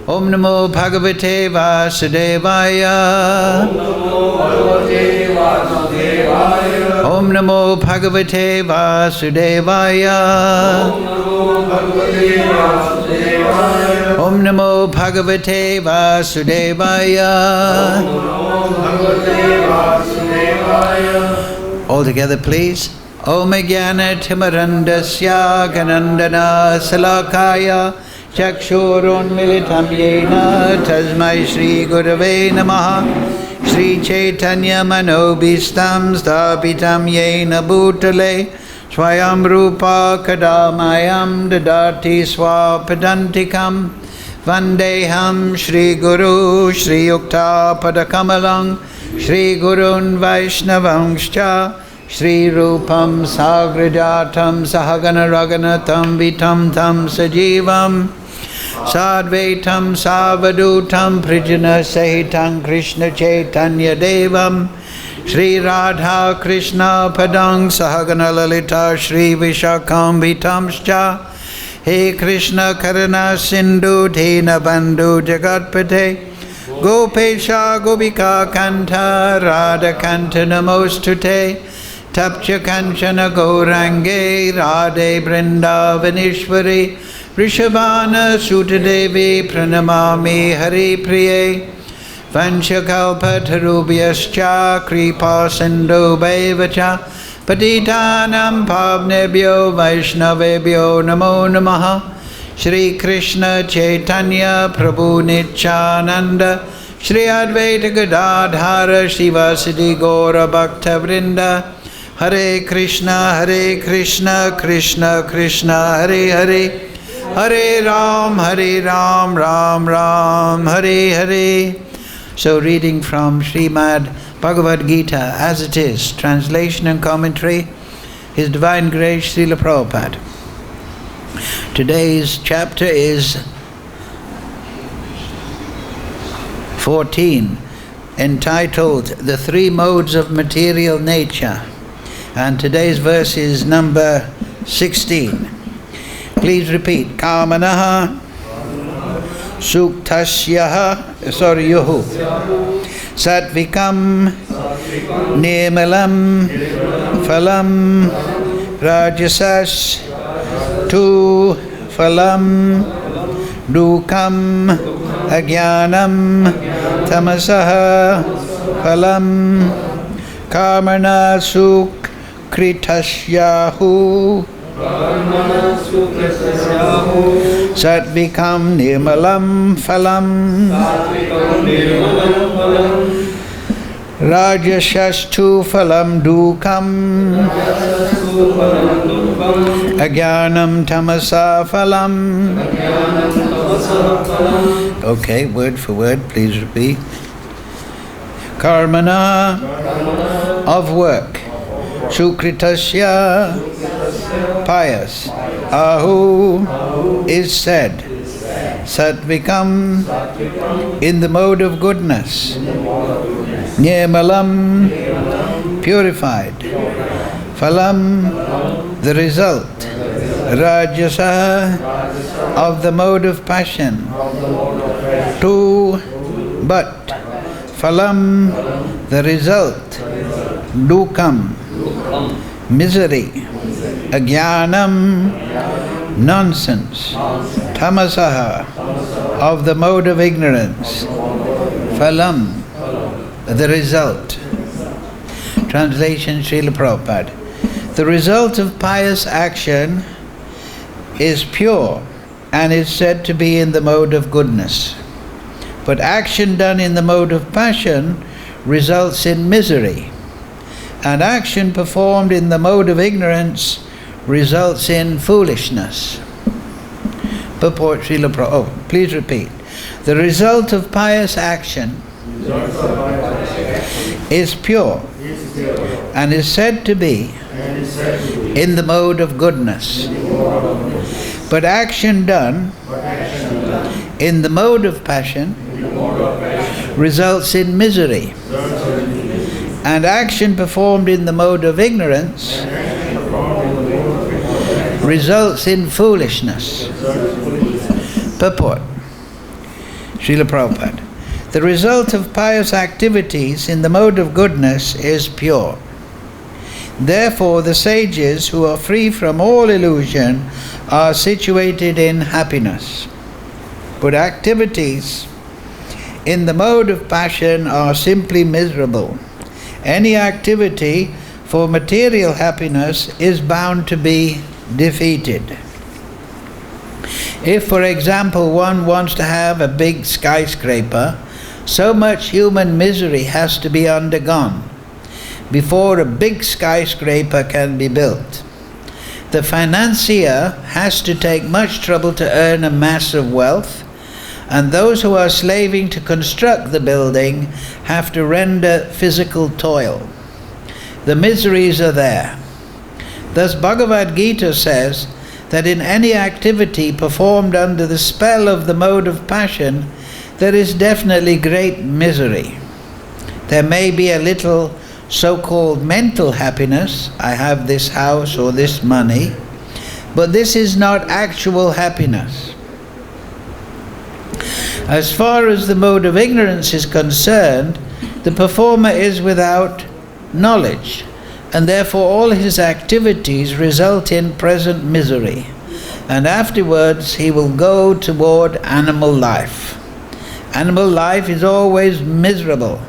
Om Namo Bhagavate Vasudevaya. Om Namo Bhagavate Vasudevaya. Om Namo Bhagavate Vasudevaya. All together, please. Om Jnana Timarandasya Ganandana Salakaya Chakshurun Militam Yena Tasmai Shri Gurave Namaha. Shri Chaitanya Manobhistam Sthapitam Yena Bhutale Swayam Rupa Kadamayam Dadati Swapadantikam Vandeham Shri Guru Shri Yukta Padakamalang Shri Gurun Vaishnavangscha Shri Rupam Sagrajatam Sahagana Raganatam Vitam Tam Sajivam Sadvaitam Savadutam Prijana Sahitam Krishna Chaitanya Devam Shri Radha Krishna Padang Sahagana Lalita Shri Vishakam Vitamscha He Krishna Karana Sindhu Dina Bandhu Jagatpate Gopesha Gopika Kanta Radha Kanta Namostute Tapcha Kanchana Gaurange Radhe Vrindavanishwari Rishabhana Sutadevi Pranamami Hari Priye Vanchakalpatarubhyascha Kripa Sindhu Bhaivacha Patitanam Pavnebhyo Vaishnavebhyo Namo Namaha Shri Krishna Chaitanya Prabhu Nityananda Shri Advaita Gadadhara Shivasati Gaura Bhakta Vrinda Hare Krishna Krishna Krishna Hare Hare Hare Ram Ram Ram Hare Hare. So reading from Srimad Bhagavad-Gita as it is, translation and commentary, His Divine Grace Srila Prabhupada. Today's chapter is 14, entitled The Three Modes of Material Nature. And today's verse is number 16. Please repeat. Kamanaha Suktasyaha Yuhu Satvikam Nirmalam Phalam Rajasas Tu Phalam Dukam Ajnanam Tamasaha Phalam Kamana Sukritasyahu Satvikam Nirmalam Phalam Rajasastu Phalam Dukam Ajnanam Tamasa Phalam. Okay, word for word, please repeat. Karmana, of work. Sukritasya, pious. Ahu is said. Satvikam, in the mode of goodness. Nirmalam, purified. Phalam, the result. Rajasa, of the mode of passion. Tu, but. Phalam, the result. Dukam, misery. Ajnanam, nonsense. Tamasaha, of the mode of ignorance. Phalam, the result. Translation Srila Prabhupada. The result of pious action is pure and is said to be in the mode of goodness. But action done in the mode of passion results in misery. And action performed in the mode of ignorance results in foolishness. Purport Srila Prabhupada. Oh, please repeat. The result of pious action is pure and is said to be in the mode of goodness. But action done in the mode of passion results in misery. And action performed in the mode of ignorance results in foolishness. Purport. Srila Prabhupada. The result of pious activities in the mode of goodness is pure. Therefore, the sages who are free from all illusion are situated in happiness. But activities in the mode of passion are simply miserable. Any activity for material happiness is bound to be defeated. If, for example, one wants to have a big skyscraper, so much human misery has to be undergone before a big skyscraper can be built. The financier has to take much trouble to earn a mass of wealth, and those who are slaving to construct the building have to render physical toil. The miseries are there. Thus Bhagavad-Gita says that in any activity performed under the spell of the mode of passion, there is definitely great misery. There may be a little so-called mental happiness, I have this house or this money, but this is not actual happiness. As far as the mode of ignorance is concerned, the performer is without knowledge, and therefore all his activities result in present misery, and afterwards he will go toward animal life. Animal life is always miserable,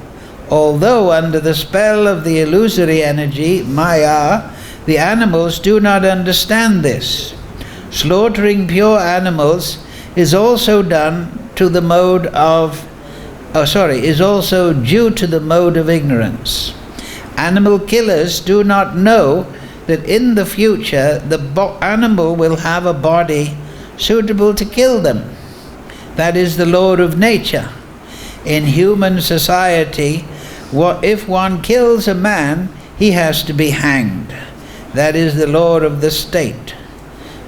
although under the spell of the illusory energy, Maya, the animals do not understand this. Slaughtering pure animals is also done to the mode of, is also due to the mode of ignorance. Animal killers do not know that in the future the animal will have a body suitable to kill them. That is the law of nature. In human society, if one kills a man, he has to be hanged. That is the law of the state.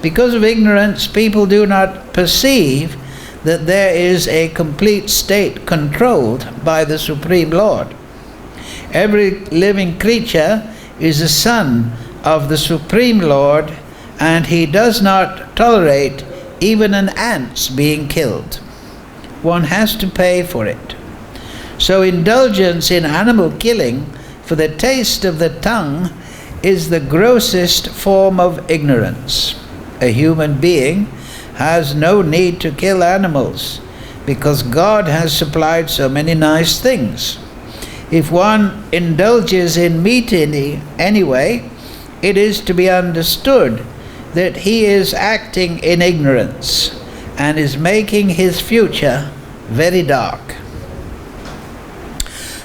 Because of ignorance, people do not perceive that there is a complete state controlled by the Supreme Lord. Every living creature is a son of the Supreme Lord, and he does not tolerate even an ant's being killed. One has to pay for it. So indulgence in animal killing for the taste of the tongue is the grossest form of ignorance. A human being has no need to kill animals because God has supplied so many nice things. If one indulges in meat anyway, it is to be understood that he is acting in ignorance and is making his future very dark.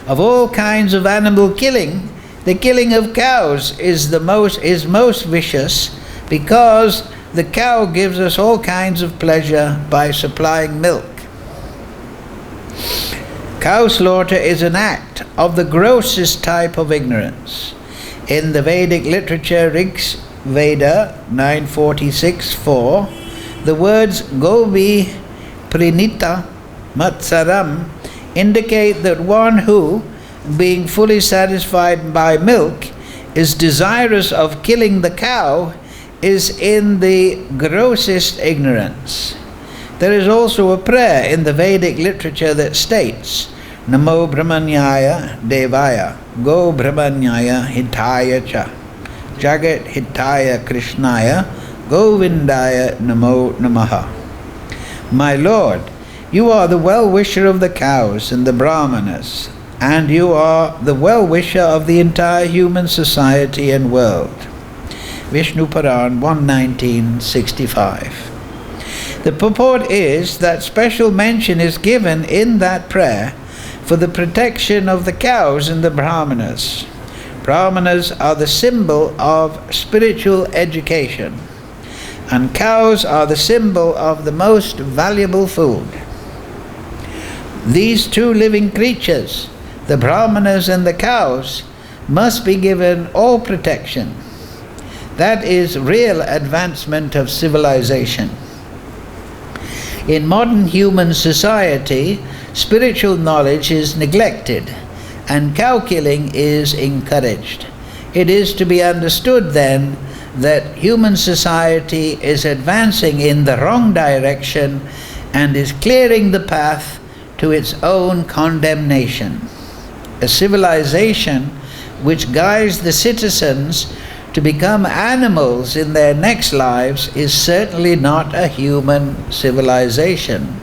Of all kinds of animal killing, the killing of cows is most vicious, because the cow gives us all kinds of pleasure by supplying milk. Cow slaughter is an act of the grossest type of ignorance. In the Vedic literature, Rig Veda 946:4, the words Govi Prinita Matsaram indicate that one who, being fully satisfied by milk, is desirous of killing the cow is in the grossest ignorance. There is also a prayer in the Vedic literature that states, Namo Brahmanyaya Devaya Go Brahmanyaya Hitaya Cha Jagat Hitaya Krishnaya Govindaya Namo Namaha. My Lord, you are the well-wisher of the cows and the brahmanas, and you are the well-wisher of the entire human society and world. Vishnu Puran 119:65. The purport is that special mention is given in that prayer for the protection of the cows and the brahmanas. Brahmanas are the symbol of spiritual education, and cows are the symbol of the most valuable food. These two living creatures, the brahmanas and the cows, must be given all protection. That is real advancement of civilization. In modern human society, spiritual knowledge is neglected and cow killing is encouraged. It is to be understood then that human society is advancing in the wrong direction and is clearing the path to its own condemnation. A civilization which guides the citizens to become animals in their next lives is certainly not a human civilization.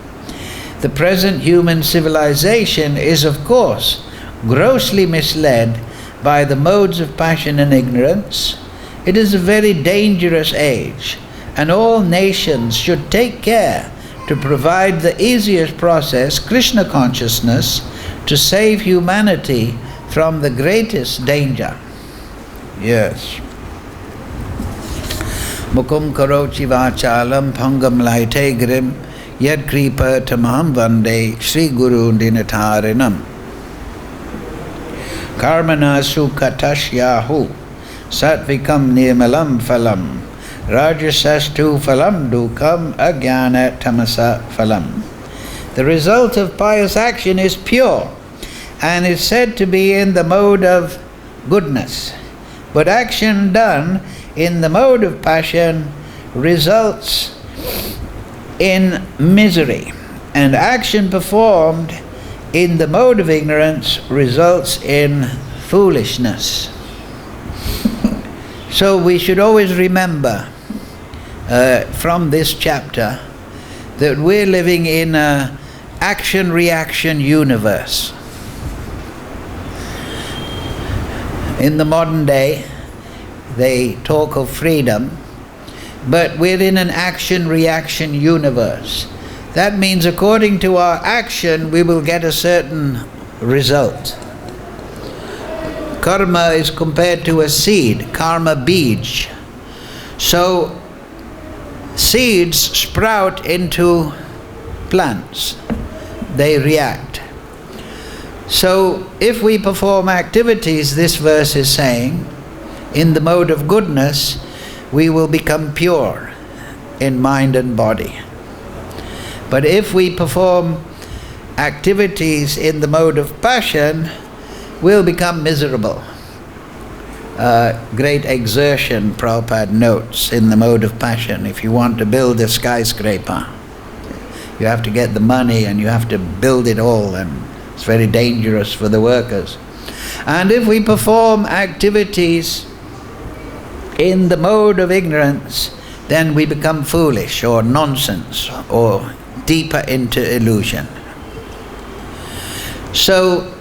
The present human civilization is, of course, grossly misled by the modes of passion and ignorance. It is a very dangerous age, and all nations should take care to provide the easiest process, Krishna consciousness, to save humanity from the greatest danger. Yes. Mukum karochi vachalam pangam laite grim yad kripa tamam vande Sri Guru dinatarinam. Karmana sukatashyahu satvikam nirmalam phalam rajasastu phalam dukam agyana tamasa phalam. The result of pious action is pure and is said to be in the mode of goodness. But action done in the mode of passion results in misery, and action performed in the mode of ignorance results in foolishness. So we should always remember from this chapter that we're living in an action-reaction universe. In the modern day, they talk of freedom, but we're in an action-reaction universe. That means according to our action, we will get a certain result. Karma is compared to a seed, karma bij. So, seeds sprout into plants. They react. So, if we perform activities, this verse is saying, in the mode of goodness, we will become pure in mind and body. But if we perform activities in the mode of passion, we'll become miserable. Great exertion, Prabhupada notes, in the mode of passion. If you want to build a skyscraper, you have to get the money and you have to build it all, and it's very dangerous for the workers. And if we perform activities in the mode of ignorance, then we become foolish or nonsense or deeper into illusion. So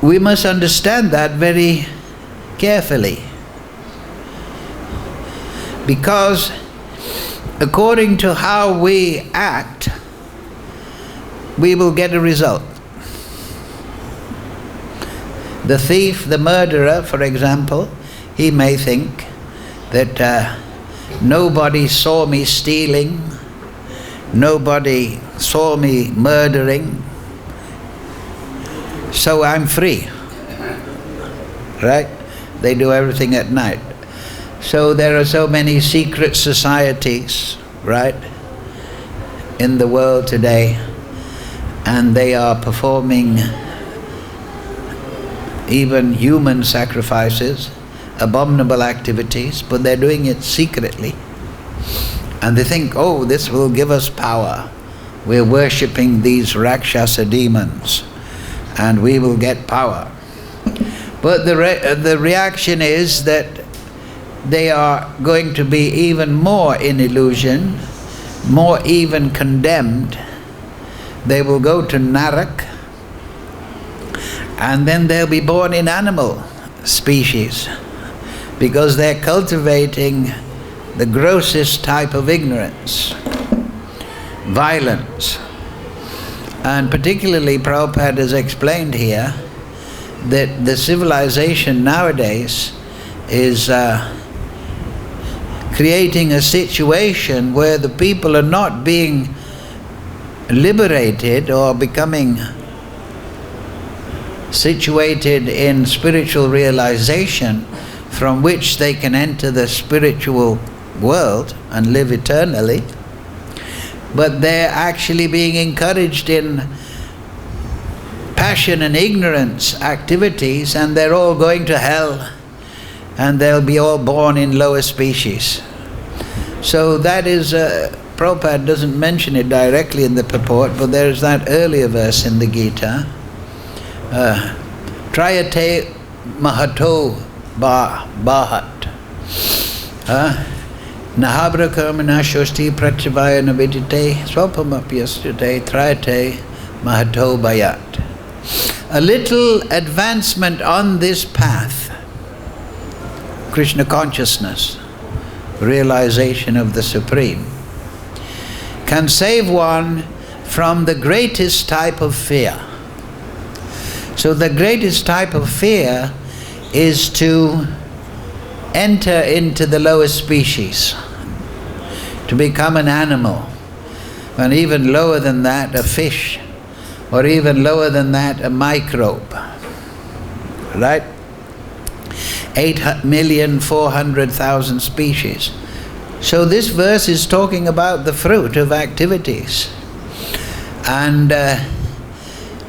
we must understand that very carefully, because according to how we act, we will get a result. The thief, the murderer, for example, he may think that nobody saw me stealing, nobody saw me murdering, so I'm free. Right? They do everything at night. So there are so many secret societies, right, in the world today, and they are performing even human sacrifices, abominable activities, but they're doing it secretly. And they think, oh, this will give us power. We're worshipping these Rakshasa demons, and we will get power. But the reaction is that they are going to be even more in illusion, more even condemned. They will go to Narak, and then they'll be born in animal species, because they're cultivating the grossest type of ignorance, violence. And particularly Prabhupada has explained here that the civilization nowadays is creating a situation where the people are not being liberated or becoming situated in spiritual realization from which they can enter the spiritual world and live eternally, but they're actually being encouraged in passion and ignorance activities, and they're all going to hell, and they'll be all born in lower species. So that is Prabhupada doesn't mention it directly in the purport, but there is that earlier verse in the Gita, Trayate Mahato Bahat. Nahabra Karmana Shosti Pratyavaya Navidite Swapam yesterday Trayate Mahato Bayat. A little advancement on this path, Krishna consciousness, realization of the Supreme, can save one from the greatest type of fear. So the greatest type of fear is to enter into the lower species, to become an animal, and even lower than that, a fish, or even lower than that, a microbe. Right? 8,400,000 species. So this verse is talking about the fruit of activities. And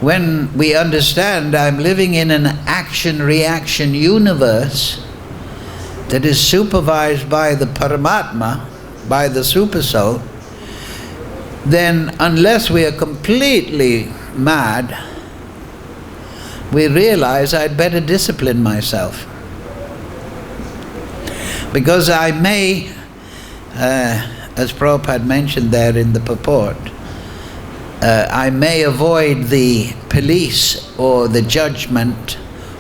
when we understand I'm living in an action-reaction universe that is supervised by the Paramatma, by the Supersoul, then unless we are completely mad, we realize I'd better discipline myself. Because I may, as Prabhupada mentioned there in the purport, I may avoid the police or the judgment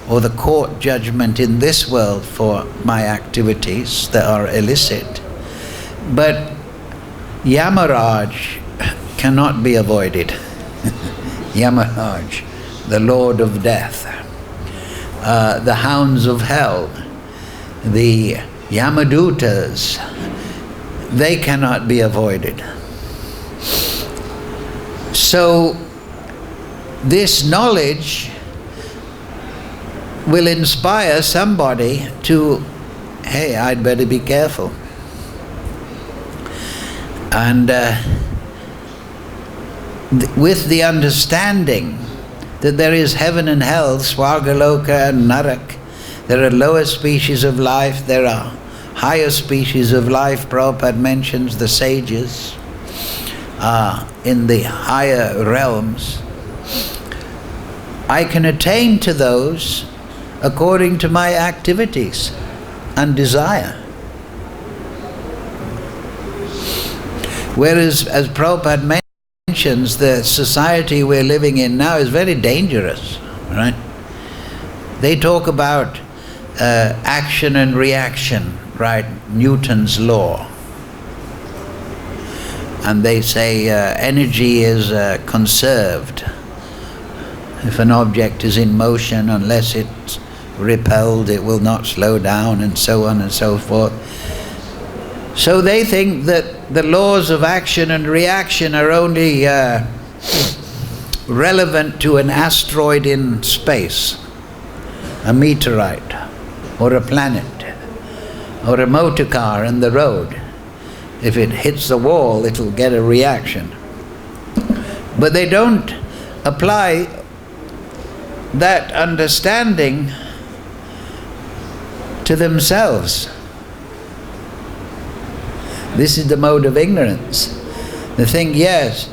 or the court judgment in this world for my activities that are illicit. But Yamaraj cannot be avoided. Yamaraj, the Lord of Death, the hounds of hell, the Yamadutas, they cannot be avoided. So this knowledge will inspire somebody to, hey, I'd better be careful. And with the understanding that there is heaven and hell, Swargaloka and Narak, there are lower species of life, there are higher species of life. Prabhupada mentions the sages in the higher realms. I can attain to those according to my activities and desire. Whereas, as Prabhupada mentions, the society we're living in now is very dangerous, right? They talk about action and reaction, right? Newton's law. And they say energy is conserved. If an object is in motion, unless it's repelled, it will not slow down, and so on and so forth. So they think that the laws of action and reaction are only relevant to an asteroid in space, a meteorite, or a planet, or a motor car in the road. If it hits the wall, it'll get a reaction. But they don't apply that understanding to themselves. This is the mode of ignorance. They think, yes,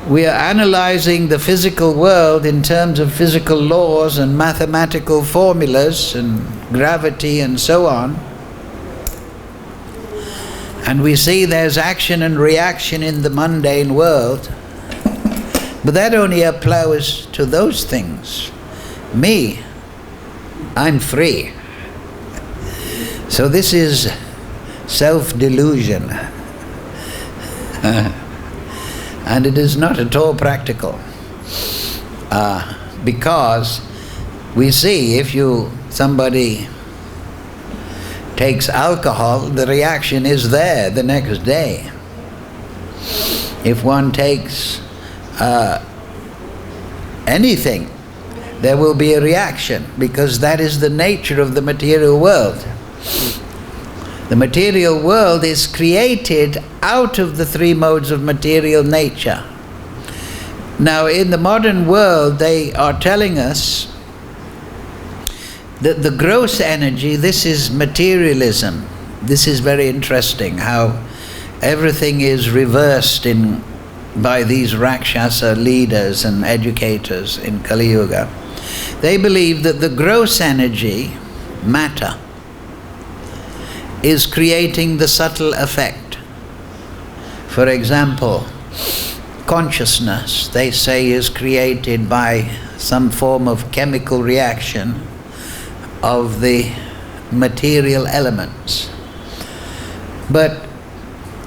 we are analyzing the physical world in terms of physical laws and mathematical formulas and gravity and so on. And we see there's action and reaction in the mundane world. But that only applies to those things. Me, I'm free. So this is self-delusion. And it is not at all practical. Because we see if somebody takes alcohol, the reaction is there the next day. If one takes anything, there will be a reaction, because that is the nature of the material world. The material world is created out of the three modes of material nature. Now, in the modern world, they are telling us that the gross energy, this is materialism. This is very interesting, how everything is reversed by these Rakshasa leaders and educators in Kali Yuga. They believe that the gross energy, matter, is creating the subtle effect. For example, consciousness, they say, is created by some form of chemical reaction of the material elements. But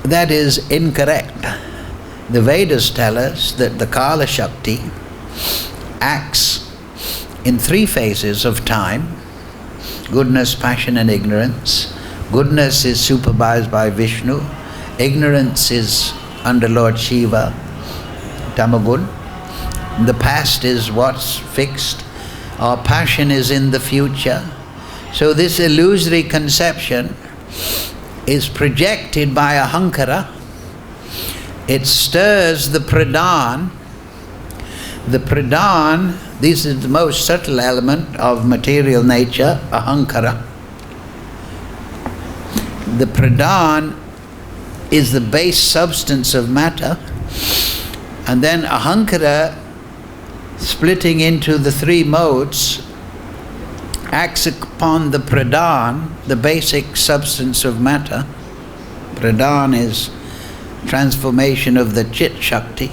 that is incorrect. The Vedas tell us that the Kala Shakti acts in 3 phases of time: goodness, passion and ignorance. Goodness is supervised by Vishnu. Ignorance is under Lord Shiva, Tamagun. The past is what's fixed. Our passion is in the future. So this illusory conception is projected by Ahankara. It stirs the pradhan. The pradhan, this is the most subtle element of material nature, Ahankara. The pradhan is the base substance of matter, and then Ahankara, splitting into the 3 modes, acts upon the pradhan, the basic substance of matter. Pradhan is transformation of the Chit Shakti,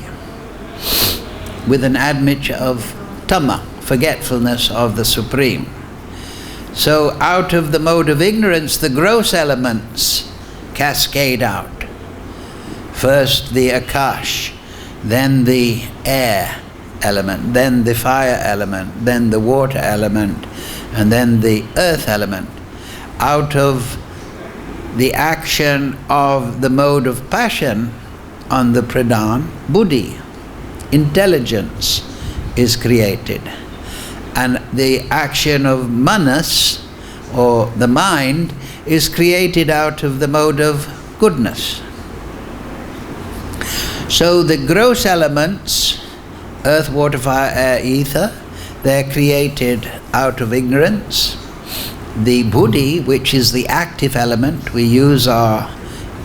with an admixture of tama, forgetfulness of the Supreme. So out of the mode of ignorance, the gross elements cascade out. First the Akash, then the air element, then the fire element, then the water element, and then the earth element. Out of the action of the mode of passion on the pradhan, buddhi, intelligence, is created. And the action of manas, or the mind, is created out of the mode of goodness. So the gross elements, earth, water, fire, air, ether, they're created out of ignorance. The buddhi, which is the active element, we use our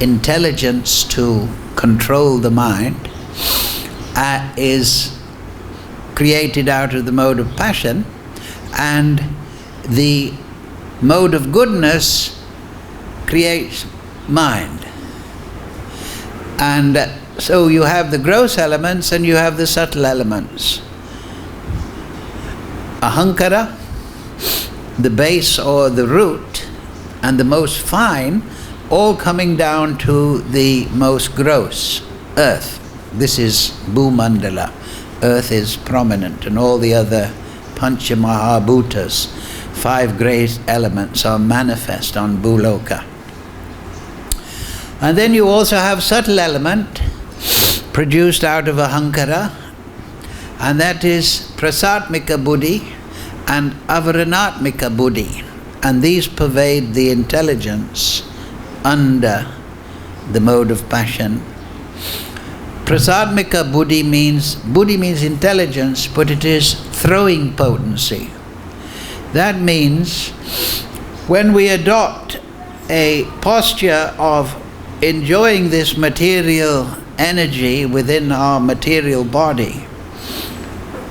intelligence to control the mind, is created out of the mode of passion, and the mode of goodness creates mind. And so you have the gross elements and you have the subtle elements. Ahankara, the base or the root, and the most fine, all coming down to the most gross, earth. This is Bhumandala. Earth is prominent, and all the other Pancha Mahabhutas, 5 great elements, are manifest on Bhuloka. And then you also have subtle element produced out of Ahankara, and that is Prasatmika Buddhi and Avaranatmika Buddhi. And these pervade the intelligence under the mode of passion. Prasadmika buddhi means intelligence, but it is throwing potency. That means when we adopt a posture of enjoying this material energy within our material body,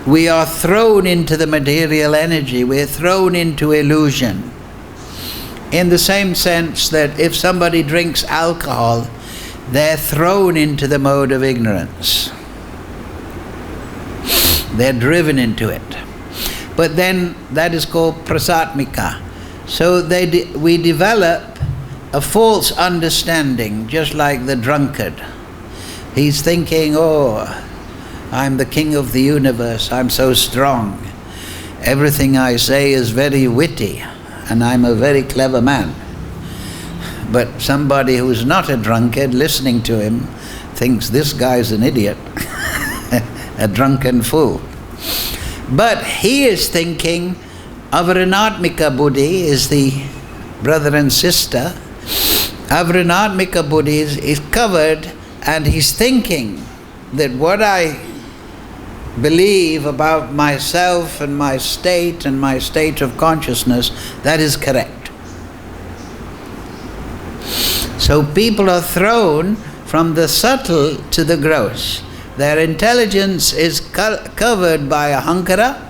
we are thrown into the material energy, we are thrown into illusion. In the same sense that if somebody drinks alcohol, they're thrown into the mode of ignorance. They're driven into it. But then that is called prasatmika. So we develop a false understanding, just like the drunkard. He's thinking, oh, I'm the king of the universe, I'm so strong. Everything I say is very witty, and I'm a very clever man. But somebody who's not a drunkard listening to him thinks this guy's an idiot, a drunken fool. But he is thinking, Avaranatmika Buddhi is the brother and sister. Avaranatmika Buddhi is covered, and he's thinking that what I believe about myself and my state of consciousness, that is correct. So people are thrown from the subtle to the gross. Their intelligence is covered by ahankara,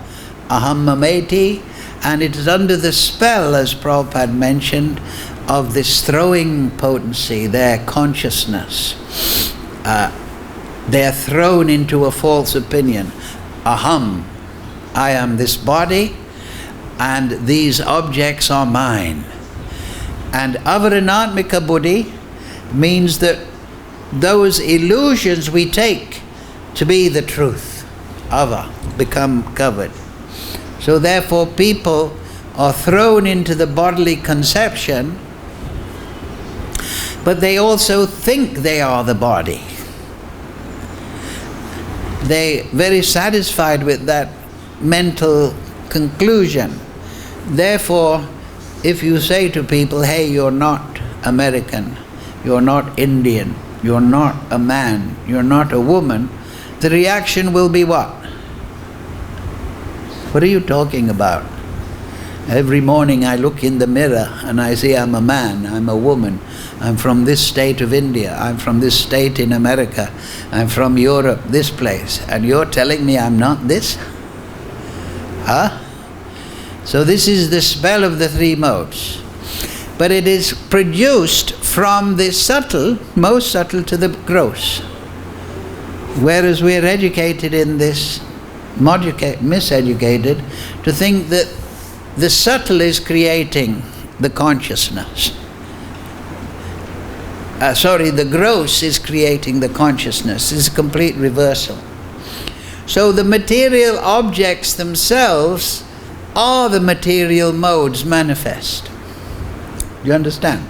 aham mameti, and it is under the spell, as Prabhupada mentioned, of this throwing potency, their consciousness. They are thrown into a false opinion. Aham, I am this body, and these objects are mine. And avaranatmika buddhi means that those illusions we take to be the truth, ava, become covered. So therefore people are thrown into the bodily conception, but they also think they are the body. They very satisfied with that mental conclusion. Therefore, if you say to people, hey, you're not American, you're not Indian, you're not a man, you're not a woman, the reaction will be what? What are you talking about? Every morning I look in the mirror and I say I'm a man, I'm a woman, I'm from this state of India, I'm from this state in America, I'm from Europe, this place, and you're telling me I'm not this? Huh? So this is the spell of the three modes. But it is produced from the subtle, most subtle to the gross. Whereas we are educated in this, miseducated, to think that the subtle is creating the consciousness. The gross is creating the consciousness. It's a complete reversal. So the material objects themselves are the material modes manifest. You understand?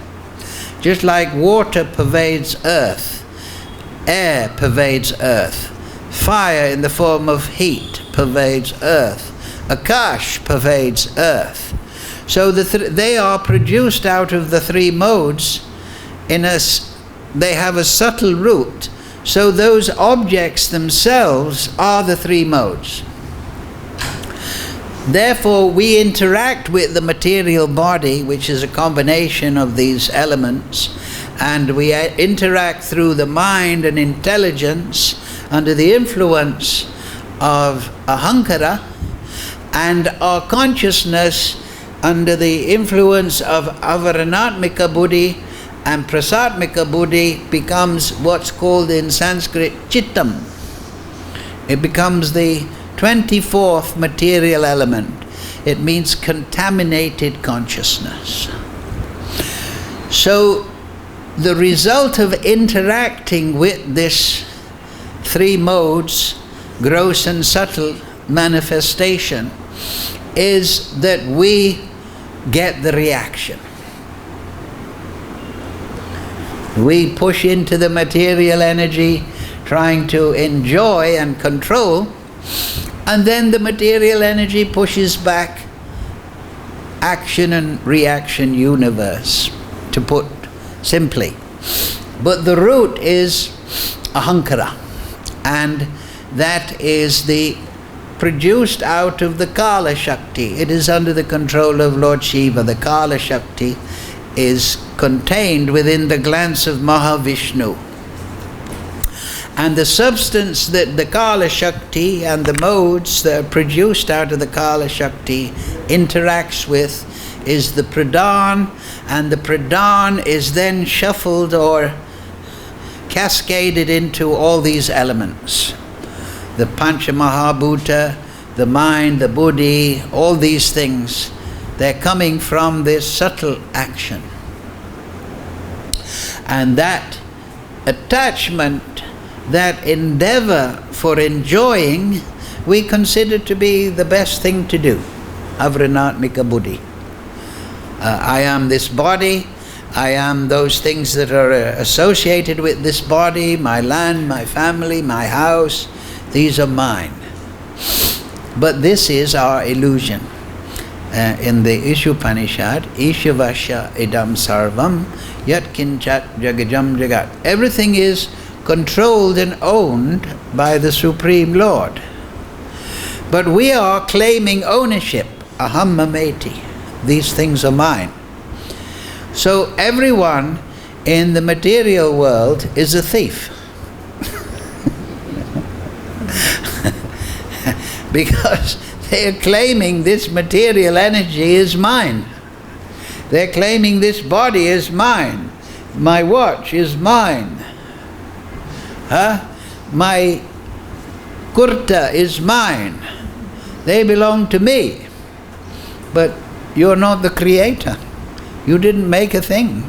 Just like water pervades earth, air pervades earth, fire in the form of heat pervades earth, Akash pervades earth. So they are produced out of the three modes. They have a subtle root. So those objects themselves are the three modes. Therefore, we interact with the material body, which is a combination of these elements, and we interact through the mind and intelligence under the influence of ahankara, and our consciousness under the influence of avaranatmika buddhi and prasatmika buddhi becomes what's called in Sanskrit chittam. It becomes the 24th material element. It means contaminated consciousness. So the result of interacting with this three modes, gross and subtle manifestation, is that we get the reaction. We push into the material energy, trying to enjoy and control, and then the material energy pushes back. Action and reaction universe, to put simply. But the root is ahankara, and that is the produced out of the Kala Shakti. It is under the control of Lord Shiva. The Kala Shakti is contained within the glance of Mahavishnu. And the substance that the Kala Shakti and the modes that are produced out of the Kala Shakti interacts with is the pradhan, and the pradhan is then shuffled or cascaded into all these elements. The Pancha Mahabhuta, the mind, the buddhi, all these things, they're coming from this subtle action. And that attachment, that endeavor for enjoying, we consider to be the best thing to do. Avaranatmika buddhi. I am this body, I am those things that are associated with this body, my land, my family, my house, these are mine. But this is our illusion. In the Ishupanishad, Ishavasya idam sarvam yat kinchat jagajam jagat. Everything is controlled and owned by the Supreme Lord. But we are claiming ownership. Aham mameti. These things are mine. So everyone in the material world is a thief. Because they are claiming this material energy is mine. They're claiming this body is mine. My watch is mine. My kurta is mine. They belong to me. But you're not the creator. You didn't make a thing.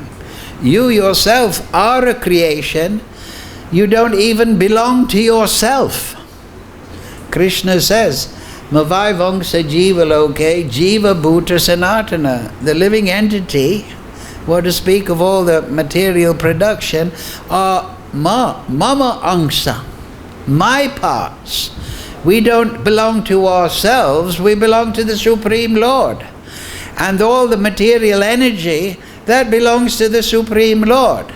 You yourself are a creation. You don't even belong to yourself. Krishna says, Mavai Vangsa Jiva Loke, Jiva Bhuta Sanatana. The living entity, what to speak of all the material production, are Mama Angsa, my parts. We don't belong to ourselves, we belong to the Supreme Lord. And all the material energy, that belongs to the Supreme Lord.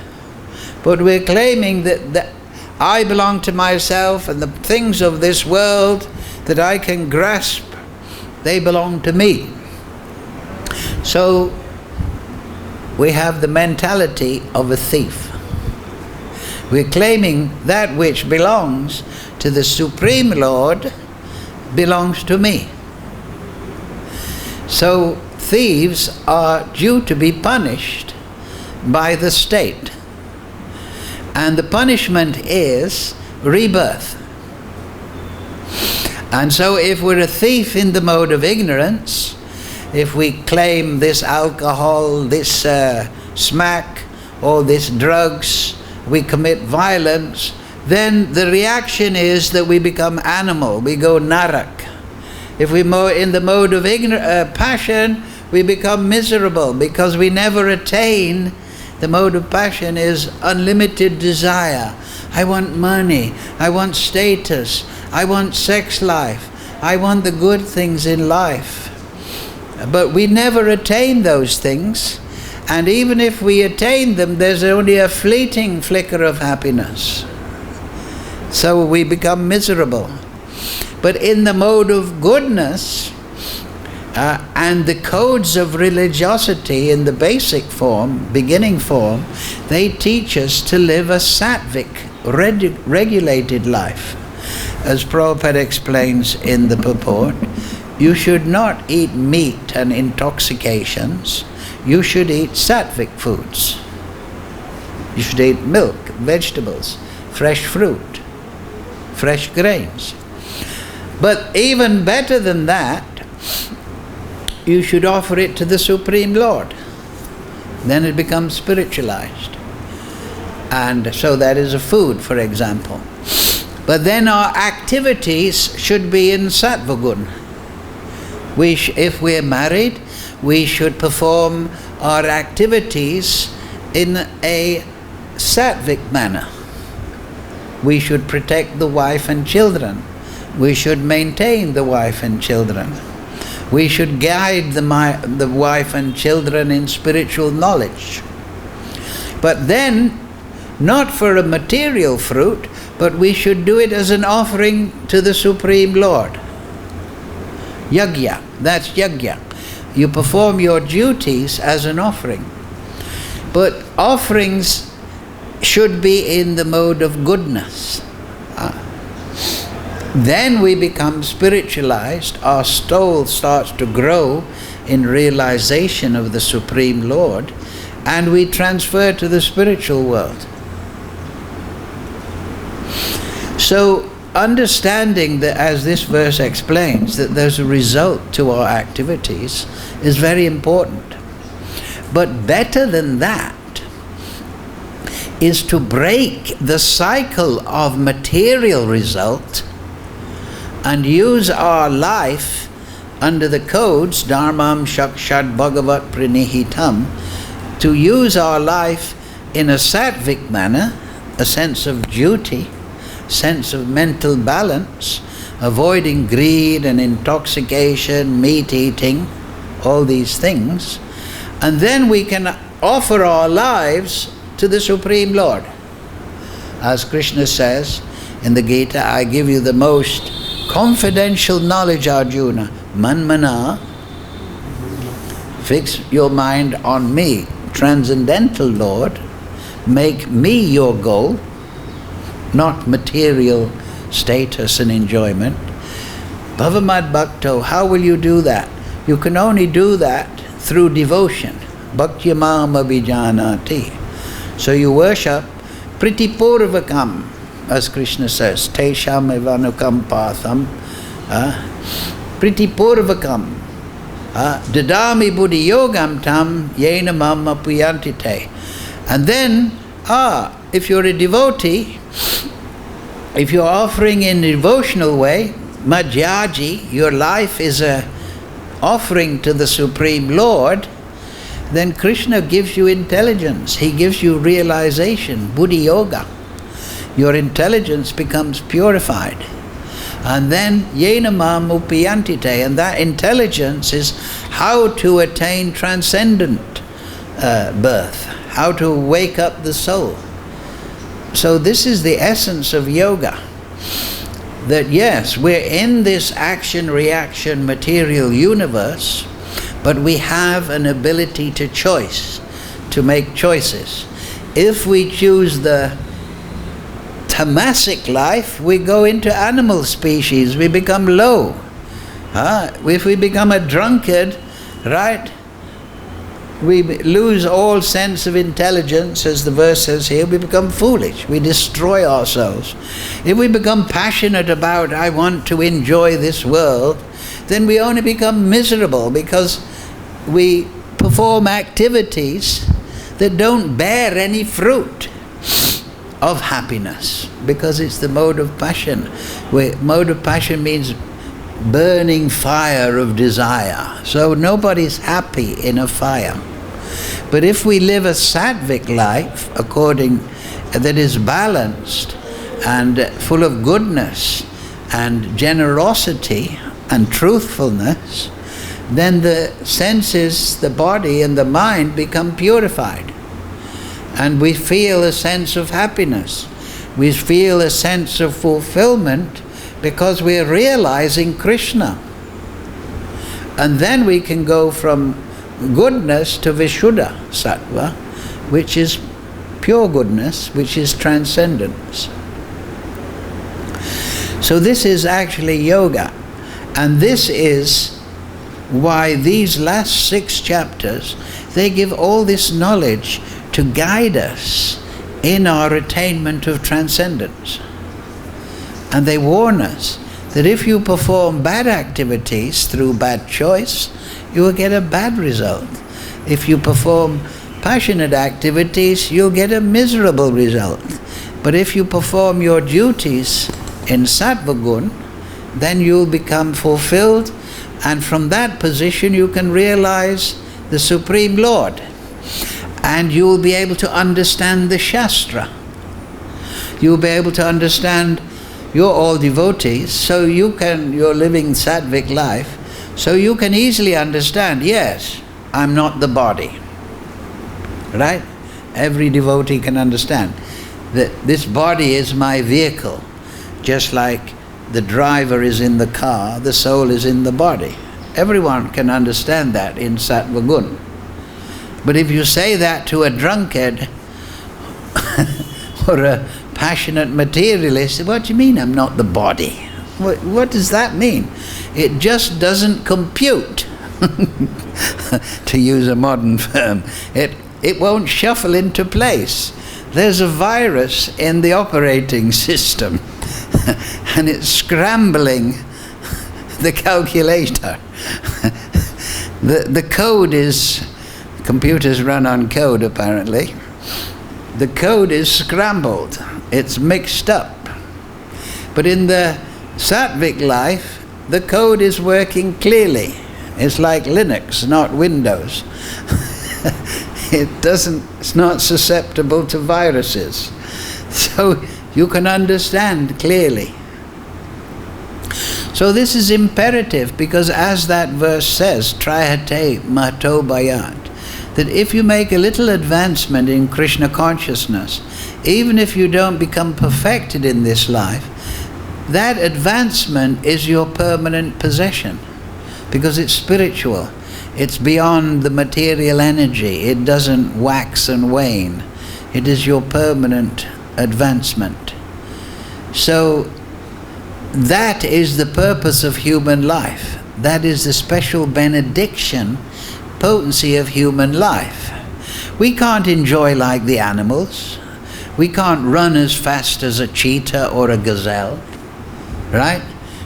But we're claiming that I belong to myself, and the things of this world that I can grasp, they belong to me. So we have the mentality of a thief. We're claiming that which belongs to the Supreme Lord belongs to me. So thieves are due to be punished by the state. And the punishment is rebirth. And so if we're a thief in the mode of ignorance, if we claim this alcohol, this smack, or this drugs, we commit violence, then the reaction is that we become animal, we go narak. If we're in the mode of passion, we become miserable because we never attain. The mode of passion is unlimited desire. I want money, I want status, I want sex life, I want the good things in life. But we never attain those things, and even if we attain them, there's only a fleeting flicker of happiness. So we become miserable. But in the mode of goodness, and the codes of religiosity in the basic form, beginning form, they teach us to live a sattvic, regulated life. As Prabhupada explains in the purport, you should not eat meat and intoxications. You should eat sattvic foods. You should eat milk, vegetables, fresh fruit, fresh grains. But even better than that, you should offer it to the Supreme Lord. Then it becomes spiritualized. And so that is a food, for example. But then our activities should be in Sattva-gun. If we're married, we should perform our activities in a sattvic manner. We should protect the wife and children. We should maintain the wife and children. We should guide the wife and children in spiritual knowledge. But then, not for a material fruit, but we should do it as an offering to the Supreme Lord. Yajna, that's yajna. You perform your duties as an offering. But offerings should be in the mode of goodness. Then we become spiritualized, our soul starts to grow in realization of the Supreme Lord, and we transfer to the spiritual world. So, understanding that, as this verse explains, that there's a result to our activities is very important. But better than that is to break the cycle of material result and use our life under the codes, Dharmam Shakshad Bhagavat Prinihitam, to use our life in a sattvic manner, a sense of duty, sense of mental balance, avoiding greed and intoxication, meat eating, all these things, and then we can offer our lives to the Supreme Lord. As Krishna says in the Gita, I give you the most confidential knowledge, Arjuna. Manmana, fix your mind on me, transcendental Lord, make me your goal, not material status and enjoyment. Bhavamad Bhakto, how will you do that? You can only do that through devotion. Bhakti-yoga abhijanati. So you worship priti purvakam, as Krishna says, tesham evanukam patham, priti purvakam, dadami buddhi yogam tam yena mamma puyantite. And then, if you're a devotee, if you're offering in a devotional way, madhyaji, your life is a offering to the Supreme Lord, then Krishna gives you intelligence. He gives you realization, buddhi yoga. Your intelligence becomes purified. And then, yena mam upayantite, and that intelligence is how to attain transcendent birth, how to wake up the soul. So this is the essence of yoga. That yes, we're in this action-reaction material universe, but we have an ability to choice, to make choices. If we choose the tamasic life, we go into animal species, we become low. If we become a drunkard, right, we lose all sense of intelligence, as the verse says here, we become foolish, we destroy ourselves. If we become passionate about, I want to enjoy this world, then we only become miserable because we perform activities that don't bear any fruit of happiness, because it's the mode of passion. Mode of passion means burning fire of desire. So nobody's happy in a fire. But if we live a sattvic life, that is balanced and full of goodness and generosity and truthfulness, then the senses, the body and the mind become purified. And we feel a sense of happiness. We feel a sense of fulfillment because we're realizing Krishna. And then we can go from goodness to Vishuddha Sattva, which is pure goodness, which is transcendence. So this is actually yoga. And this is why these last 6 chapters, they give all this knowledge to guide us in our attainment of transcendence. And they warn us that if you perform bad activities through bad choice, you will get a bad result. If you perform passionate activities, you'll get a miserable result. But if you perform your duties in sattva gun, then you'll become fulfilled, and from that position you can realize the Supreme Lord. And you'll be able to understand the Shastra. You'll be able to understand, you're all devotees, so you're living sattvic life, so you can easily understand, yes, I'm not the body. Right? Every devotee can understand that this body is my vehicle. Just like the driver is in the car, the soul is in the body. Everyone can understand that in sattva gun. But if you say that to a drunkard or a passionate materialist, what do you mean I'm not the body? What does that mean? It just doesn't compute, to use a modern term. It won't shuffle into place. There's a virus in the operating system and it's scrambling the calculator. The code is, computers run on code apparently. The code is scrambled, it's mixed up. But in the sattvic life, the code is working clearly. It's like Linux, not Windows. It's not susceptible to viruses. So you can understand clearly. So this is imperative, because as that verse says, Trayate Mato Bayat, that if you make a little advancement in Krishna consciousness, even if you don't become perfected in this life, that advancement is your permanent possession, because it's spiritual. It's beyond the material energy. It doesn't wax and wane. It is your permanent advancement. So that is the purpose of human life. That is the special benediction, potency of human life. We can't enjoy like the animals. We can't run as fast as a cheetah or a gazelle, right?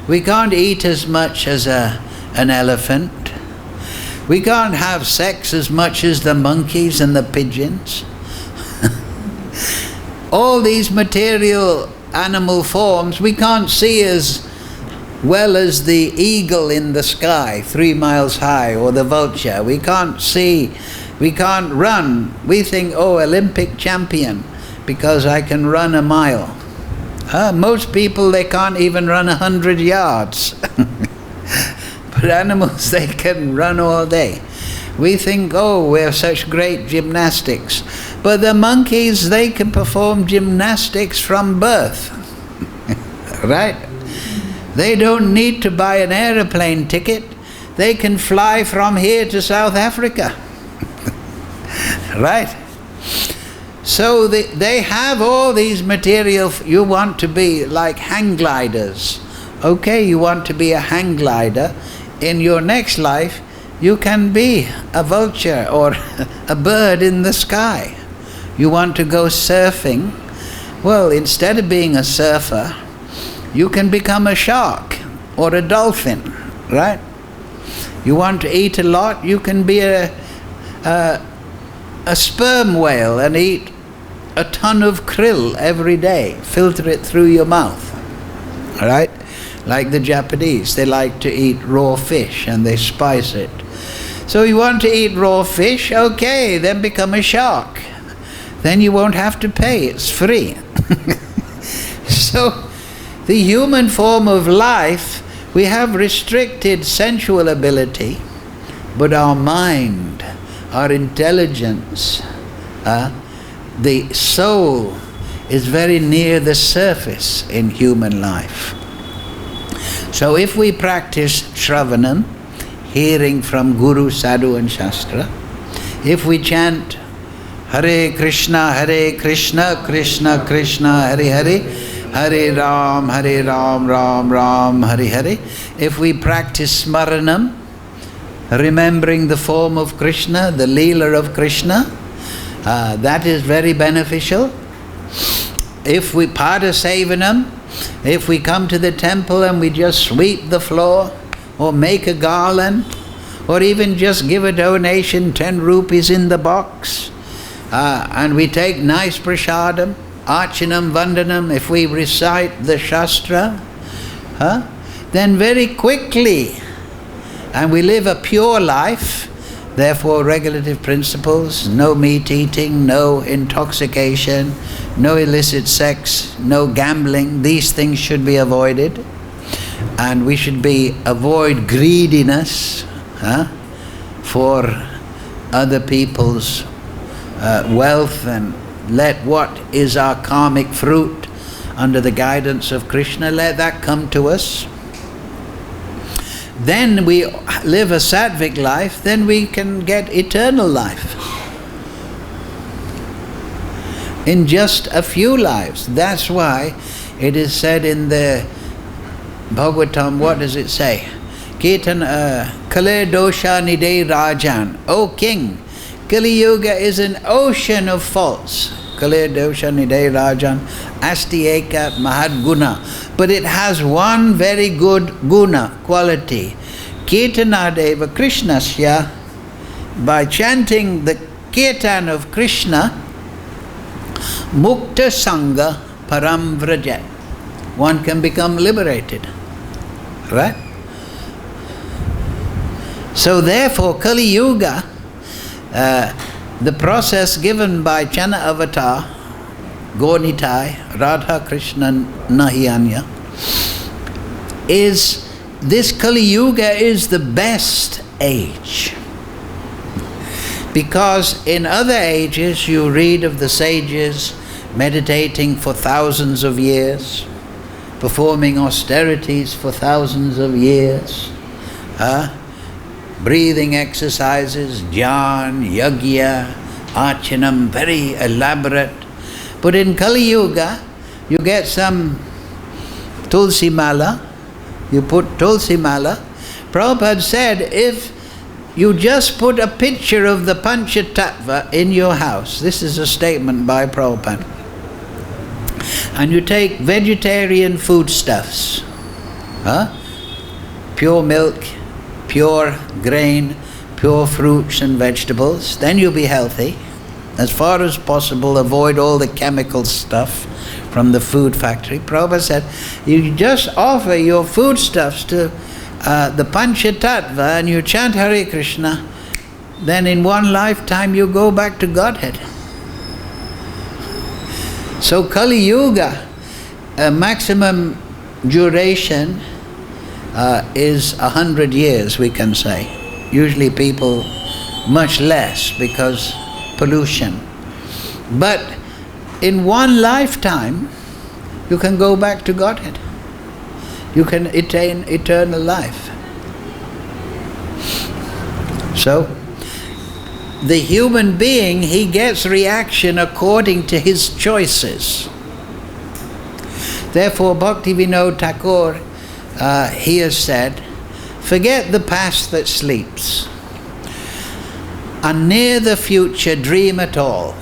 We can't eat as much as an elephant. We can't have sex as much as the monkeys and the pigeons. All these material animal forms we can't see as well as the eagle in the sky 3 miles high, or the vulture. We can't see, we can't run. We think, oh, Olympic champion, because I can run a mile. Most people, they can't even run 100 yards. But animals, they can run all day. We think, oh, we have such great gymnastics. But the monkeys, they can perform gymnastics from birth. Right? They don't need to buy an aeroplane ticket. They can fly from here to South Africa. Right? So they have all these material. You want to be like hang gliders. Okay, you want to be a hang glider. In your next life, you can be a vulture or a bird in the sky. You want to go surfing. Well, instead of being a surfer, you can become a shark or a dolphin, right? You want to eat a lot, you can be a sperm whale and eat a ton of krill every day. Filter it through your mouth, right? Like the Japanese, they like to eat raw fish and they spice it. So you want to eat raw fish? Okay, then become a shark. Then you won't have to pay, it's free. So the human form of life, we have restricted sensual ability, but our mind, our intelligence, the soul is very near the surface in human life. So if we practice Shravanam, hearing from Guru, Sadhu and Shastra, if we chant Hare Krishna, Krishna Krishna, Hare Hare, Hare Ram, Ram Ram, Hare Hare, if we practice Smaranam, remembering the form of Krishna, the Leela of Krishna, that is very beneficial. If we Pada Sevanam, if we come to the temple and we just sweep the floor, or make a garland, or even just give a donation, 10 rupees in the box, and we take nice prasadam, archanam, vandanam, if we recite the Shastra, then very quickly, and we live a pure life, therefore regulative principles, no meat eating, no intoxication, no illicit sex, no gambling, these things should be avoided. And we should avoid greediness for other people's wealth, and let what is our karmic fruit under the guidance of Krishna, let that come to us. Then we live a sattvic life, then we can get eternal life. In just a few lives. That's why it is said in the Bhagavatam, what does it say? Kirtan Kale Dosha Nide Rajan. O King, Kali Yuga is an ocean of faults. Kale Dosha Nide Rajan Asti Eka Mahad Guna. But it has one very good guna, quality. Kirtanadeva Krishnasya. By chanting the kirtan of Krishna, Mukta Sangha Param Vrajat. One can become liberated. Right? So therefore, Kali Yuga, the process given by Chana Avatar, Gonitai, Radha Krishna Nahiyanya, is this Kali Yuga is the best age. Because in other ages you read of the sages meditating for thousands of years, performing austerities for thousands of years, breathing exercises, jnana, yagya, archanam, very elaborate. But in Kali Yuga, you get some tulsi mala, you put tulsi mala. Prabhupada said, if you just put a picture of the Panchatattva in your house, this is a statement by Prabhupada, and you take vegetarian foodstuffs, pure milk, pure grain, pure fruits and vegetables, then you'll be healthy. As far as possible, avoid all the chemical stuff from the food factory. Prabhupada said, you just offer your foodstuffs to the Panchatattva and you chant Hare Krishna, then in one lifetime you go back to Godhead. So Kali Yuga, maximum duration is 100 years, we can say. Usually people much less because pollution. But in one lifetime you can go back to Godhead. You can attain eternal life. So the human being, he gets reaction according to his choices. Therefore Bhaktivinoda Thakur, he has said, forget the past that sleeps, and near the future dream at all,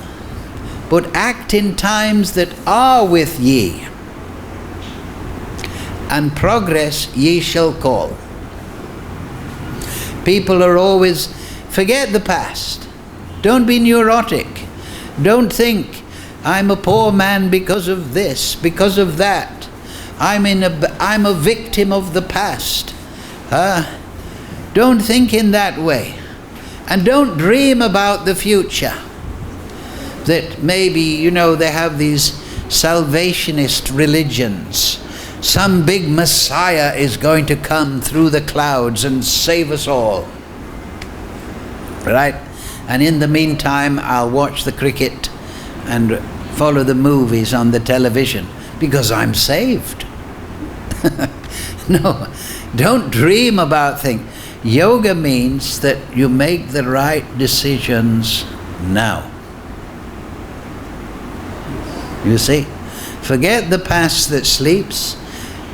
but act in times that are with ye, and progress ye shall call. People are always, forget the past. Don't be neurotic. Don't think, I'm a poor man because of this, because of that. I'm a victim of the past. Don't think in that way. And don't dream about the future. That maybe, they have these salvationist religions. Some big Messiah is going to come through the clouds and save us all. Right? And in the meantime, I'll watch the cricket and follow the movies on the television because I'm saved. No, don't dream about things. Yoga means that you make the right decisions now. You see? Forget the past that sleeps,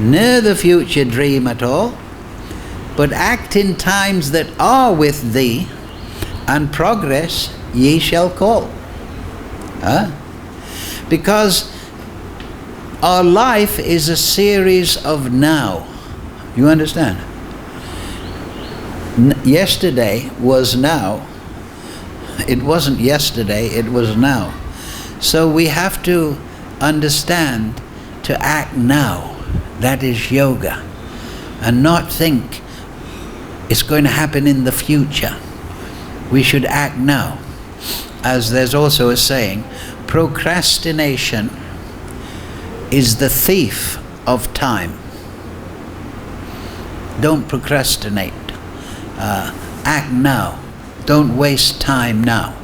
near the future dream at all, but act in times that are with thee, and progress ye shall call. Because our life is a series of now. You understand? Yesterday was now. It wasn't yesterday, it was now. So we have to understand to act now. That is yoga. And not think it's going to happen in the future. We should act now. As there's also a saying, procrastination is the thief of time. Don't procrastinate. Act now. Don't waste time now.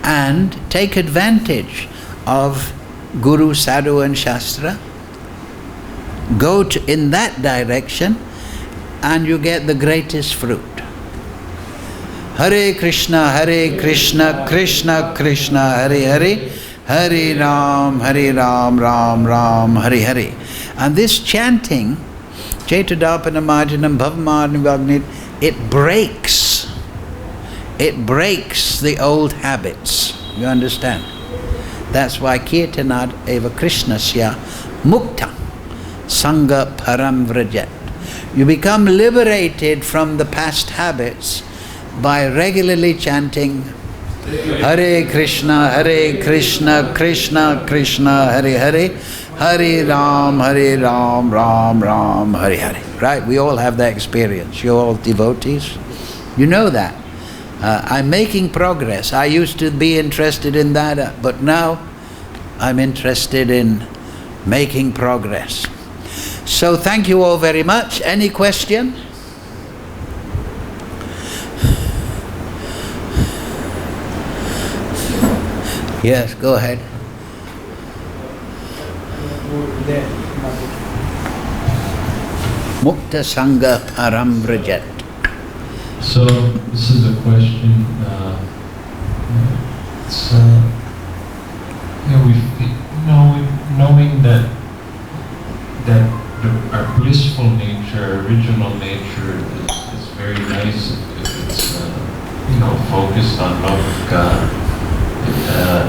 And take advantage of Guru, Sadhu and Shastra. Go in that direction and you get the greatest fruit. Hare Krishna, Krishna Krishna, Hare Hare, Hare Ram, Ram Ram, Hare Hare. And this chanting, Chetadapanamajanam Bhavamadnivagnit, it breaks the old habits. You understand? That's why Kirtanad eva Krishnasya mukta sangha param vrajat. You become liberated from the past habits by regularly chanting Hare Krishna, Krishna Krishna, Hare Hare, Hare Ram, Ram Ram, Hare Hare. Right? We all have that experience. You're all devotees. You know that. I'm making progress. I used to be interested in that, but now I'm interested in making progress. So thank you all very much. Any question? Yes, go ahead. Mukta Sangha Param Vrajat. So this is a question. focused on love of God,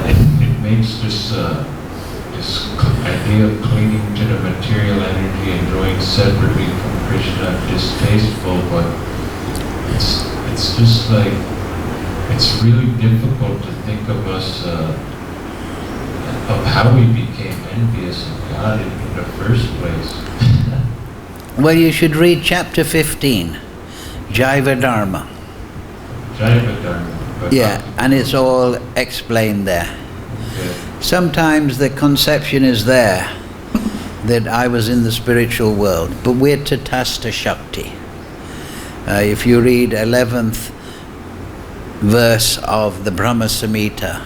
it makes this idea of clinging to the material energy and growing separately from Krishna distasteful, but it's just like, it's really difficult to think of us, of how we became envious of God in the first place. Well, you should read chapter 15, Jaiva Dharma. Jaiva Dharma. Yeah, and it's all explained there. Okay. Sometimes the conception is there that I was in the spiritual world, but we're Tatastha Shakti. If you read 11th verse of the Brahma Samhita,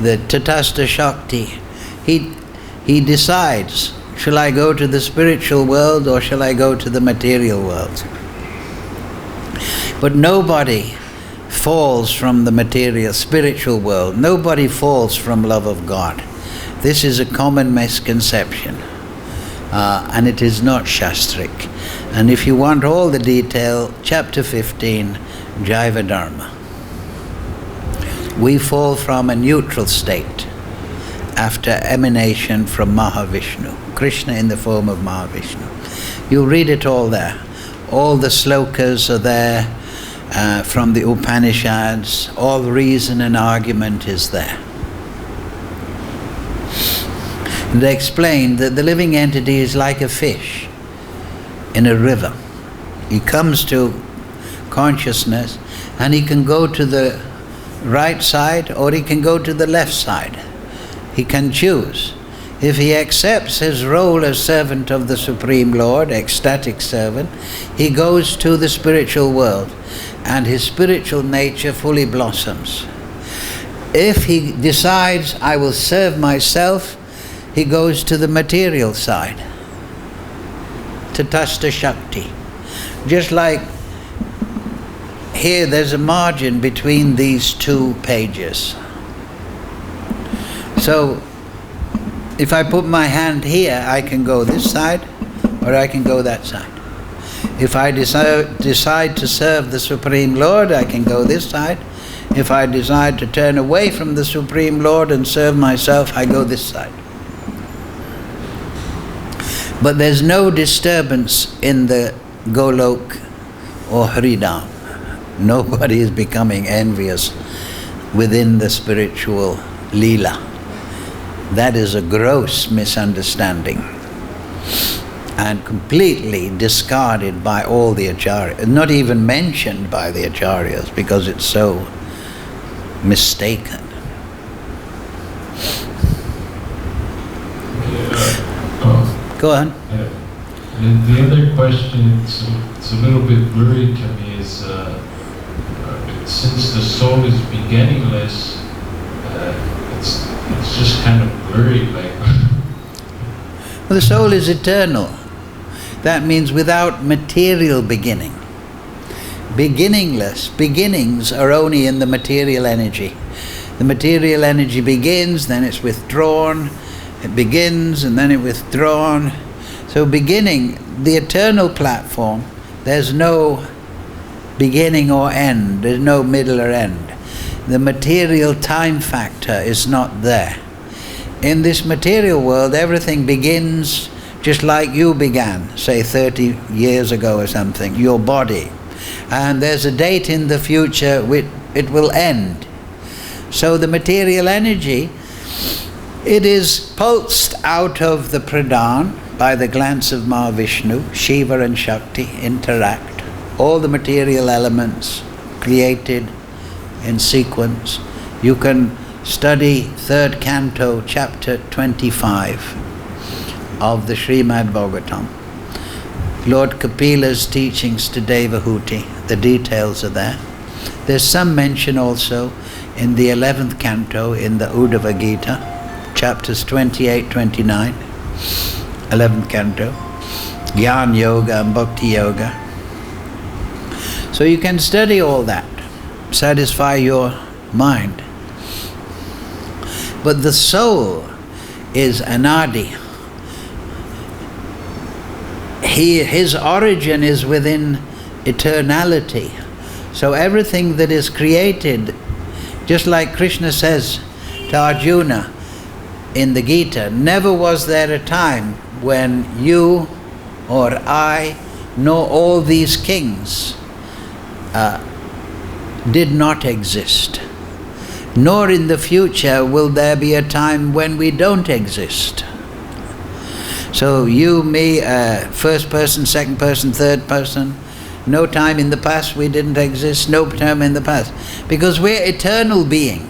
the Tatastha Shakti, he decides, shall I go to the spiritual world or shall I go to the material world? But nobody falls from the material, spiritual world. Nobody falls from love of God. This is a common misconception, and it is not Shastric. And if you want all the detail, chapter 15, Jaiva Dharma. We fall from a neutral state after emanation from Mahavishnu, Krishna in the form of Mahavishnu. You'll read it all there. All the slokas are there from the Upanishads. All reason and argument is there. They explain that the living entity is like a fish in a river. He comes to consciousness and he can go to the right side or he can go to the left side. He can choose. If he accepts his role as servant of the Supreme Lord, ecstatic servant, he goes to the spiritual world and his spiritual nature fully blossoms. If he decides, I will serve myself, he goes to the material side, Tatastha Shakti. Just like here, there's a margin between these two pages. So, if I put my hand here, I can go this side or I can go that side. If I decide to serve the Supreme Lord, I can go this side. If I decide to turn away from the Supreme Lord and serve myself, I go this side. But there's no disturbance in the Golok or Haridam. Nobody is becoming envious within the spiritual Leela. That is a gross misunderstanding and completely discarded by all the Acharyas, not even mentioned by the Acharyas because it's so mistaken. Go on. The other question, it's a little bit blurry to me, is since the soul is beginningless, it's just kind of blurry, like. Well, the soul is eternal. That means without material beginning. Beginningless. Beginnings are only in the material energy. The material energy begins, then it's withdrawn. It begins and then it's withdrawn. So beginning, the eternal platform, there's no beginning or end. There's no middle or end. The material time factor is not there. In this material world, everything begins just like you began, say 30 years ago or something, your body. And there's a date in the future which it will end. So the material energy, it is pulsed out of the Pradhan by the glance of Mahavishnu. Shiva and Shakti interact. All the material elements created in sequence. You can study 3rd canto, chapter 25 of the Srimad Bhagavatam. Lord Kapila's teachings to Devahuti, the details are there. There's some mention also in the 11th canto in the Bhagavad-Gita, chapters 28, 29, 11th canto, Jnana Yoga and bhakti-yoga. So you can study all that, satisfy your mind. But the soul is anadi. His origin is within eternality. So everything that is created, just like Krishna says to Arjuna in the Gita, never was there a time when you or I nor all these kings did not exist. Nor in the future will there be a time when we don't exist. So you, me, first person, second person, third person, no time in the past we didn't exist, no time in the past. Because we're eternal being.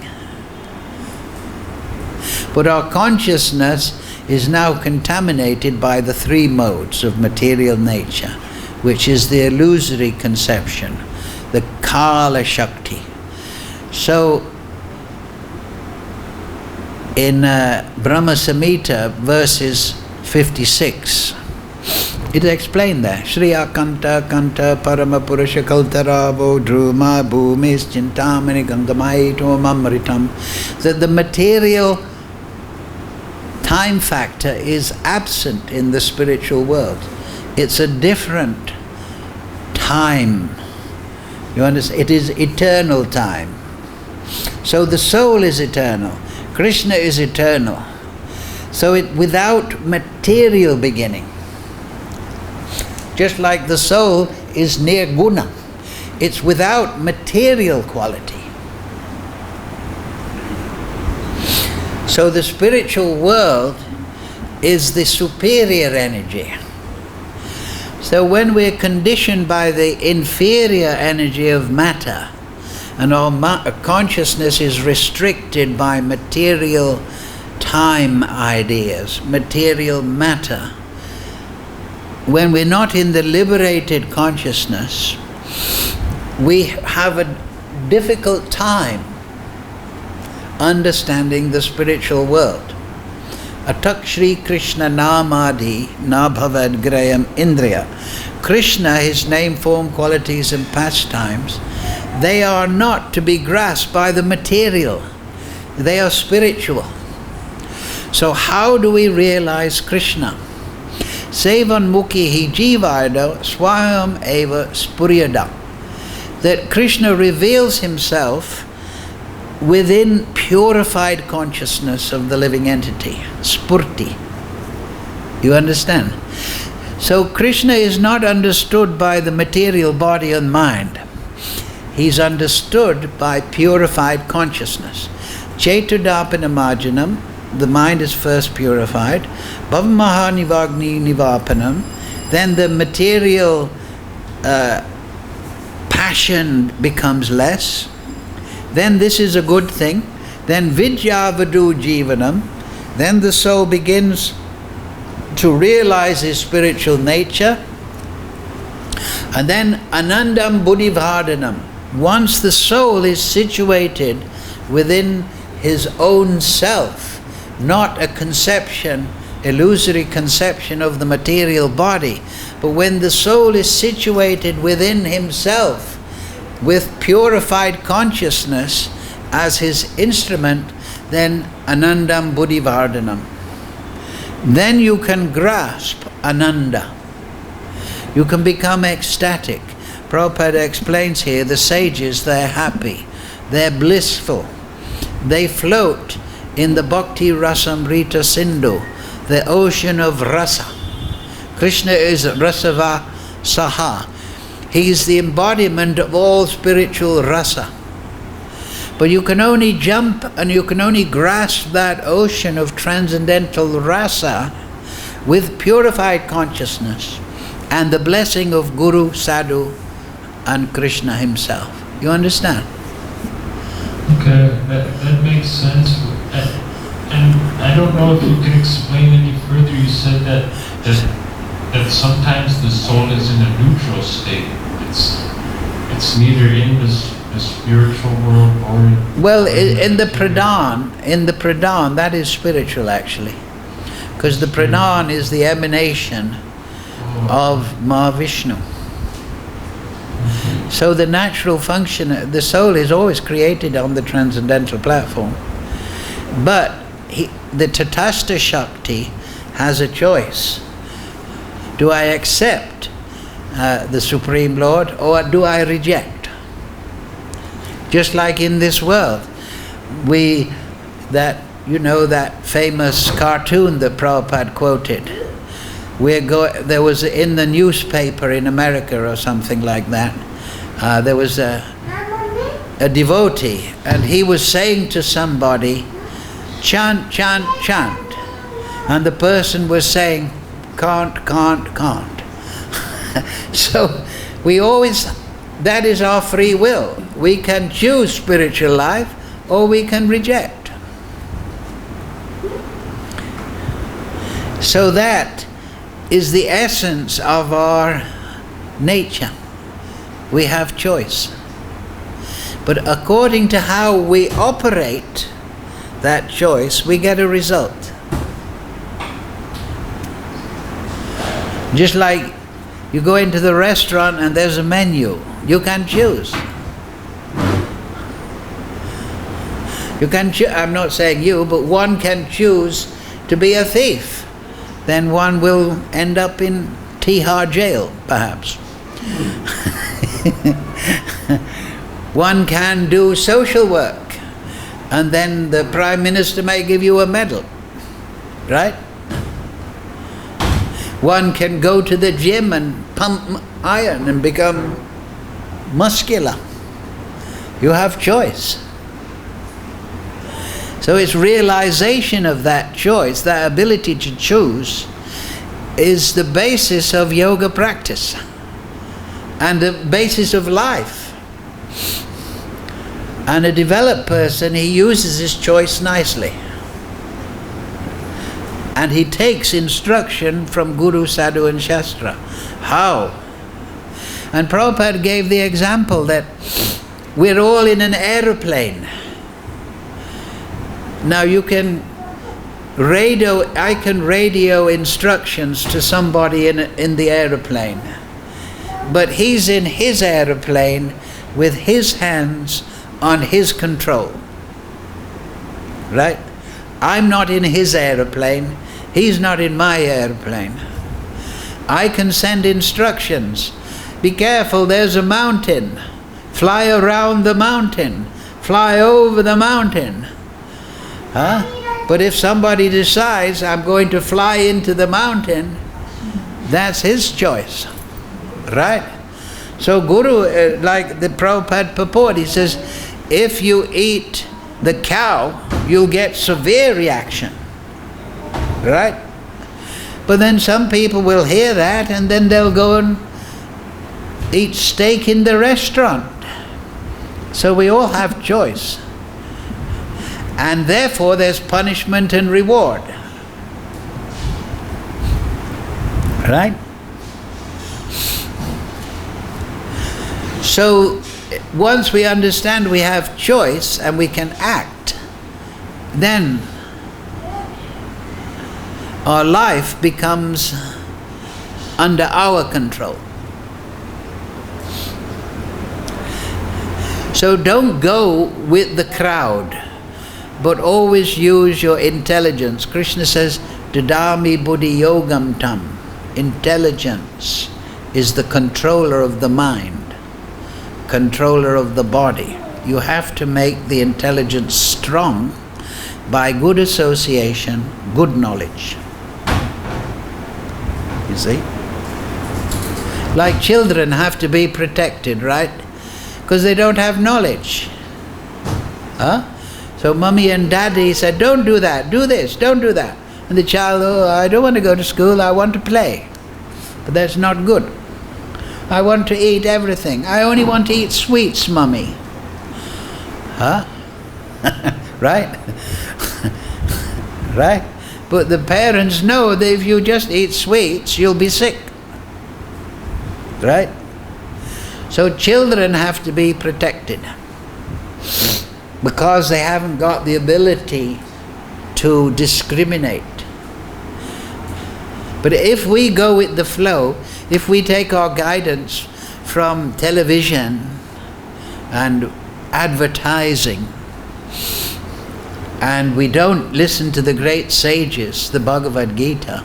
But our consciousness is now contaminated by the three modes of material nature, which is the illusory conception, the Kala Shakti. So, in Brahma Samhita, verses 56, it is explained there. Shri Akanta Kanta Parama Purusha Kaltaravo Druma Bhumis Chintamani Gangamai Tomamritam, that the material time factor is absent in the spiritual world. It's a different time. You understand? It is eternal time. So the soul is eternal. Krishna is eternal. So it without material beginning. Just like the soul is nirguna. It's without material quality. So the spiritual world is the superior energy. So when we're conditioned by the inferior energy of matter, and our consciousness is restricted by material time ideas, material matter, when we're not in the liberated consciousness, we have a difficult time understanding the spiritual world. Atak Shri Krishna Namadi Nabhavad Graham Indriya. Krishna, his name, form, qualities and pastimes, they are not to be grasped by the material. They are spiritual. So how do we realize Krishna? Sevan Mukhi Jivada Swayam Eva Spuryada. That Krishna reveals himself within purified consciousness of the living entity, spurti. You understand? So Krishna is not understood by the material body and mind. He's understood by purified consciousness. Chetudapanamarjanam, the mind is first purified. Bhavamaha nivagni nivapanam, then the material passion becomes less. Then this is a good thing. Then vidyavadu jivanam, then the soul begins to realize his spiritual nature. And then anandam buddhivardhanam, once the soul is situated within his own self, not a conception, illusory conception of the material body, but when the soul is situated within himself, with purified consciousness as his instrument, then anandam buddhivardhanam. Then you can grasp ananda. You can become ecstatic. Prabhupada explains here, the sages, they're happy, they're blissful. They float in the bhakti rasamrita sindhu, the ocean of rasa. Krishna is rasava saha. He is the embodiment of all spiritual rasa. But you can only jump and you can only grasp that ocean of transcendental rasa with purified consciousness and the blessing of Guru, Sadhu and Krishna himself. You understand? Okay, that makes sense. And I don't know if you can explain any further. You said that sometimes the soul is in a neutral state. It's neither in the spiritual world or well, in the pradhan, that is spiritual actually, because the pradhan is the emanation of Mahavishnu. So the natural function, the soul is always created on the transcendental platform, but the Tatastha Shakti has a choice. Do I accept the Supreme Lord, or do I reject? Just like in this world, that famous cartoon that Prabhupada quoted. There was in the newspaper in America or something like that. There was a devotee, and he was saying to somebody, chant, chant, chant. And the person was saying, can't. So that is our free will. We can choose spiritual life or we can reject. So that is the essence of our nature. We have choice. But according to how we operate that choice, we get a result. Just like you go into the restaurant and there's a menu, you can choose. I'm not saying you, but one can choose to be a thief. Then one will end up in Tihar jail, perhaps. One can do social work, and then the Prime Minister may give you a medal, right? One can go to the gym and pump iron and become muscular. You have choice. So it's realization of that choice, that ability to choose, is the basis of yoga practice and the basis of life. And a developed person, he uses his choice nicely. And he takes instruction from Guru, Sadhu and Shastra. How? And Prabhupada gave the example that we're all in an aeroplane. Now I can radio instructions to somebody in the aeroplane. But he's in his aeroplane with his hands on his control. Right? I'm not in his aeroplane. He's not in my aeroplane. I can send instructions. Be careful, there's a mountain. Fly around the mountain. Fly over the mountain. But if somebody decides I'm going to fly into the mountain, that's his choice. Right? So Guru, like the Prabhupada purport, he says, if you eat the cow, you'll get severe reaction. Right? But then some people will hear that and then they'll go and eat steak in the restaurant. So we all have choice. And therefore there's punishment and reward. Right? So once we understand we have choice and we can act, then our life becomes under our control. So don't go with the crowd, but always use your intelligence. Krishna says, Dadami buddhi yogam tam. Intelligence is the controller of the mind, controller of the body. You have to make the intelligence strong by good association, good knowledge. You see? Like children have to be protected, right? Because they don't have knowledge. So mommy and daddy said, don't do that, do this, don't do that. And the child, I don't want to go to school, I want to play. But that's not good. I want to eat everything. I only want to eat sweets, mommy. Right? Right? But the parents know that if you just eat sweets, you'll be sick. Right? So children have to be protected because they haven't got the ability to discriminate. But if we go with the flow, if we take our guidance from television and advertising, and we don't listen to the great sages, the Bhagavad-Gita,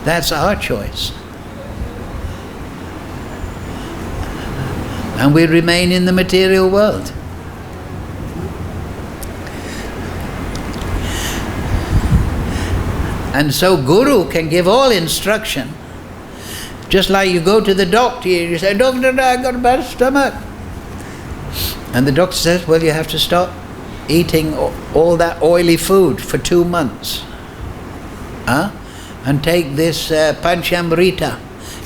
that's our choice. and we remain in the material world. And so Guru can give all instruction. Just like you go to the doctor, you say, "Doctor, I got a bad stomach." And the doctor says, "Well, you have to stop eating all that oily food for 2 months. And take this Panchamrita.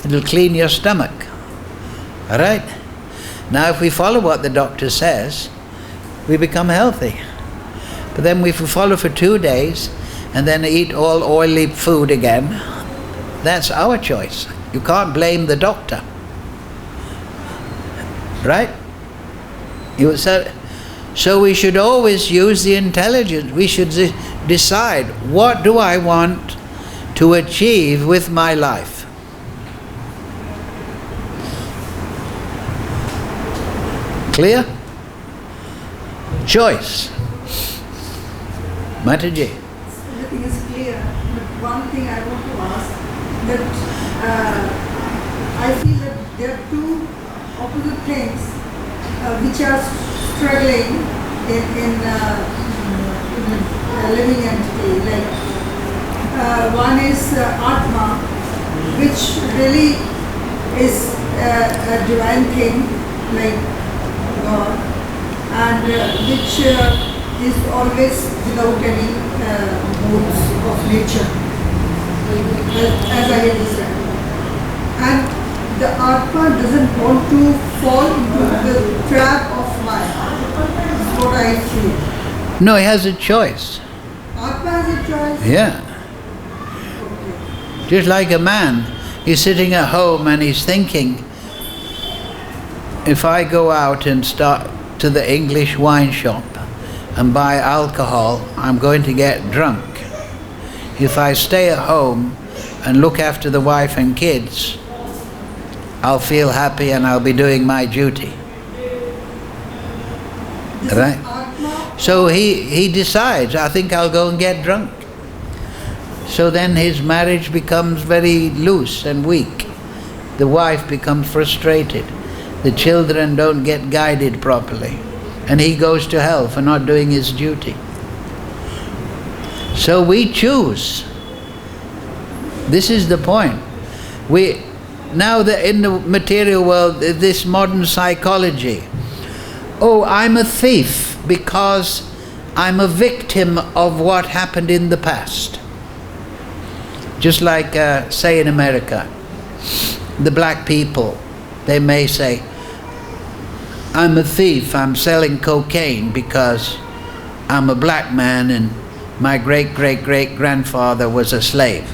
It'll clean your stomach." All right? Now, if we follow what the doctor says, we become healthy. But then if we follow for 2 days and then eat all oily food again, that's our choice. You can't blame the doctor. Right? So we should always use the intelligence. We should decide, what do I want to achieve with my life? Clear? Choice. Mataji. Everything is clear, but one thing I want to ask, that I feel that there are two opposite things which are struggling in a living entity. Like one is Atma, which really is a divine thing, like God, and which is always without any modes of nature, as I understand. And the Atma doesn't want to fall into the trap of Maya. That's what I feel. No, he has a choice. Atma has a choice? Yeah. Okay. Just like a man, he's sitting at home and he's thinking, if I go out and start to the English wine shop and buy alcohol, I'm going to get drunk. If I stay at home and look after the wife and kids, I'll feel happy and I'll be doing my duty. Right? So he decides, I think I'll go and get drunk. So then his marriage becomes very loose and weak. The wife becomes frustrated. The children don't get guided properly. And he goes to hell for not doing his duty. So we choose. This is the point. Now that in the material world, this modern psychology, oh, I'm a thief because I'm a victim of what happened in the past. Just like, say in America, the black people, they may say, I'm a thief, I'm selling cocaine because I'm a black man and my great-great-great-grandfather was a slave.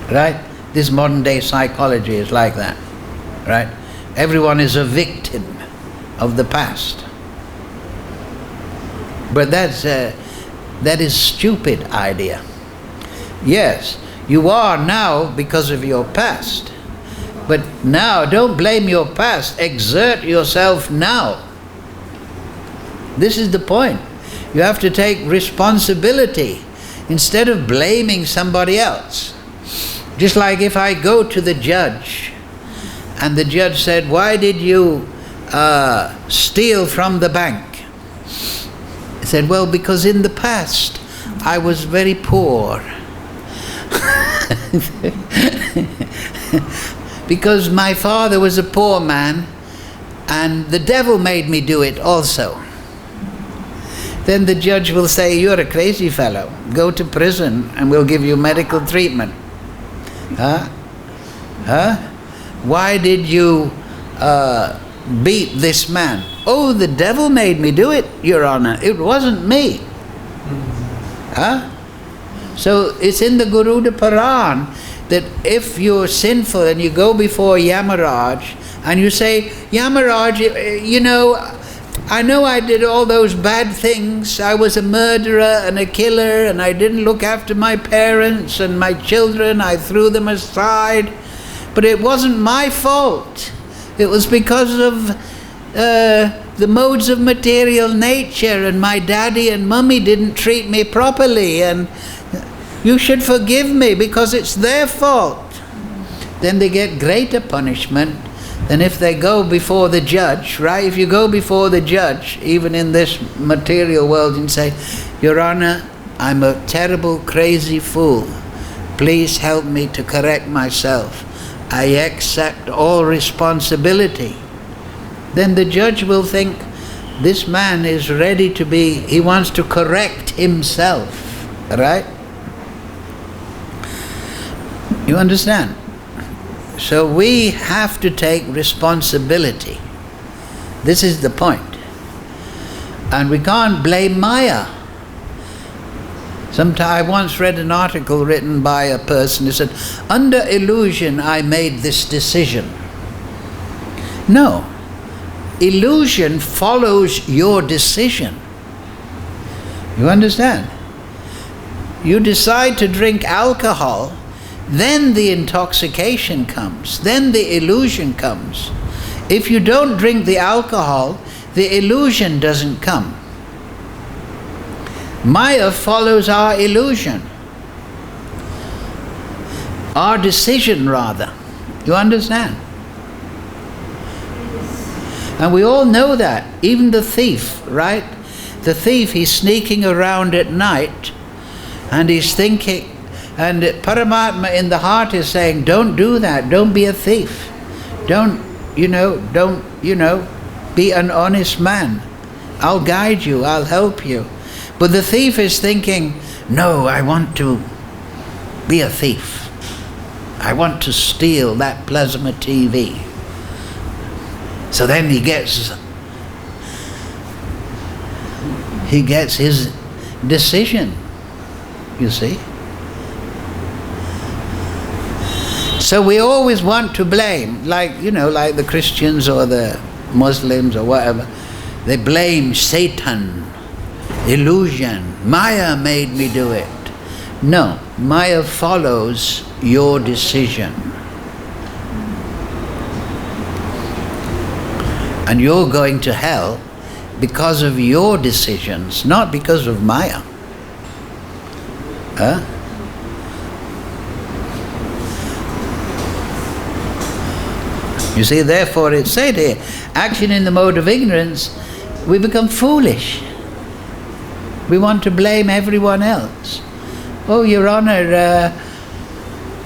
Right? This modern day psychology is like that. Right? Everyone is a victim of the past. But that is stupid idea. Yes, you are now because of your past. But now, don't blame your past. Exert yourself now. This is the point. You have to take responsibility instead of blaming somebody else. Just like if I go to the judge and the judge said, why did you steal from the bank? I said, well, because in the past I was very poor. Because my father was a poor man and the devil made me do it also. Then the judge will say, you're a crazy fellow. Go to prison and we'll give you medical treatment. Why did you beat this man? Oh, the devil made me do it, Your Honor. It wasn't me. So it's in the Garuda Puran that if you're sinful and you go before Yamaraj and you say, Yamaraj, you know I did all those bad things. I was a murderer and a killer and I didn't look after my parents and my children. I threw them aside. But it wasn't my fault. It was because of the modes of material nature, and my daddy and mummy didn't treat me properly, and you should forgive me because it's their fault. Then they get greater punishment then if they go before the judge, right? If you go before the judge, even in this material world, and say, Your Honor, I'm a terrible, crazy fool. Please help me to correct myself. I accept all responsibility. Then the judge will think, this man is ready to be, he wants to correct himself, right? You understand? So we have to take responsibility. This is the point. And we can't blame Maya. I once read an article written by a person who said, under illusion I made this decision. No. Illusion follows your decision. You understand? You decide to drink alcohol, then the intoxication comes, then the illusion comes. If you don't drink the alcohol, the illusion doesn't come. Maya follows our illusion. Our decision, rather. You understand? And we all know that. Even the thief, right? The thief, he's sneaking around at night and he's thinking, and Paramatma in the heart is saying, don't do that, don't be a thief. Don't, be an honest man. I'll guide you, I'll help you. But the thief is thinking, no, I want to be a thief. I want to steal that plasma TV. So then he gets his decision, you see. So we always want to blame, like the Christians or the Muslims or whatever. They blame Satan, illusion, Maya made me do it. No, Maya follows your decision. And you're going to hell because of your decisions, not because of Maya. Huh? You see, therefore it's said here, action in the mode of ignorance, we become foolish. We want to blame everyone else. Oh, Your Honor,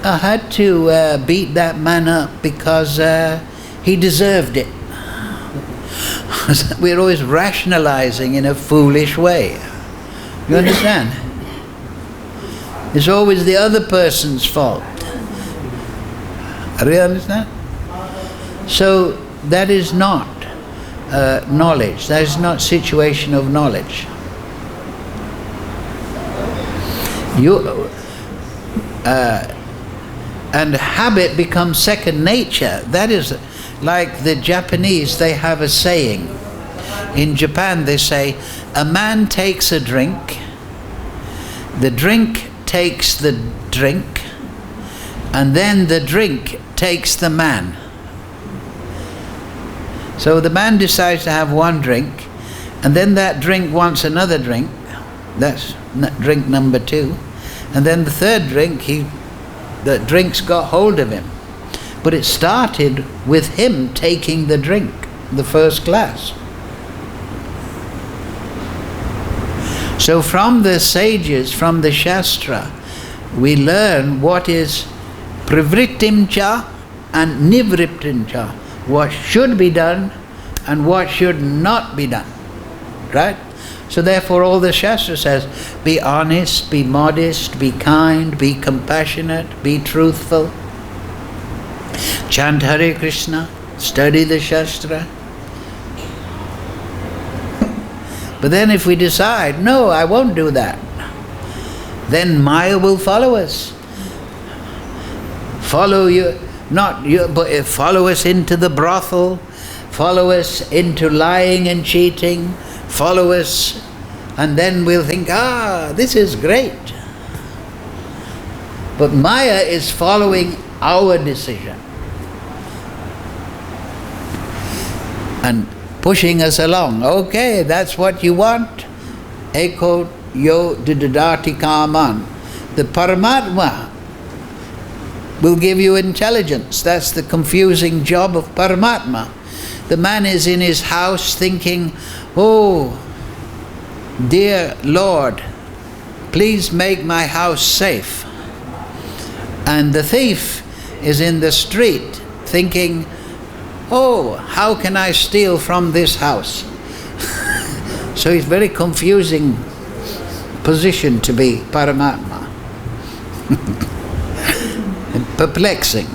I had to beat that man up because he deserved it. We're always rationalizing in a foolish way. You understand? It's always the other person's fault. Do you understand? So that is not knowledge. That is not situation of knowledge. And habit becomes second nature. That is like the Japanese, they have a saying. In Japan they say, a man takes a drink, the drink takes the drink, and then the drink takes the man. So the man decides to have one drink, and then that drink wants another drink. That's drink number 2. And then the third drink, the drinks got hold of him. But it started with him taking the drink, the first glass. So from the sages, from the Shastra, we learn what is pravrittim cha and nivrittim cha, what should be done and what should not be done. Right? So therefore all the Shastra says, be honest, be modest, be kind, be compassionate, be truthful. Chant Hare Krishna, study the Shastra. But then if we decide, no, I won't do that, then Maya will follow us. Follow you, not you, but follow us into the brothel, follow us into lying and cheating, follow us, and then we'll think, this is great. But Maya is following our decision and pushing us along. Okay, that's what you want. Eko yo didadati kaman. The Paramatma will give you intelligence. That's the confusing job of Paramatma. The man is in his house thinking, oh, dear Lord, please make my house safe. And the thief is in the street thinking, oh, how can I steal from this house? So it's very confusing position to be Paramatma. Perplexing.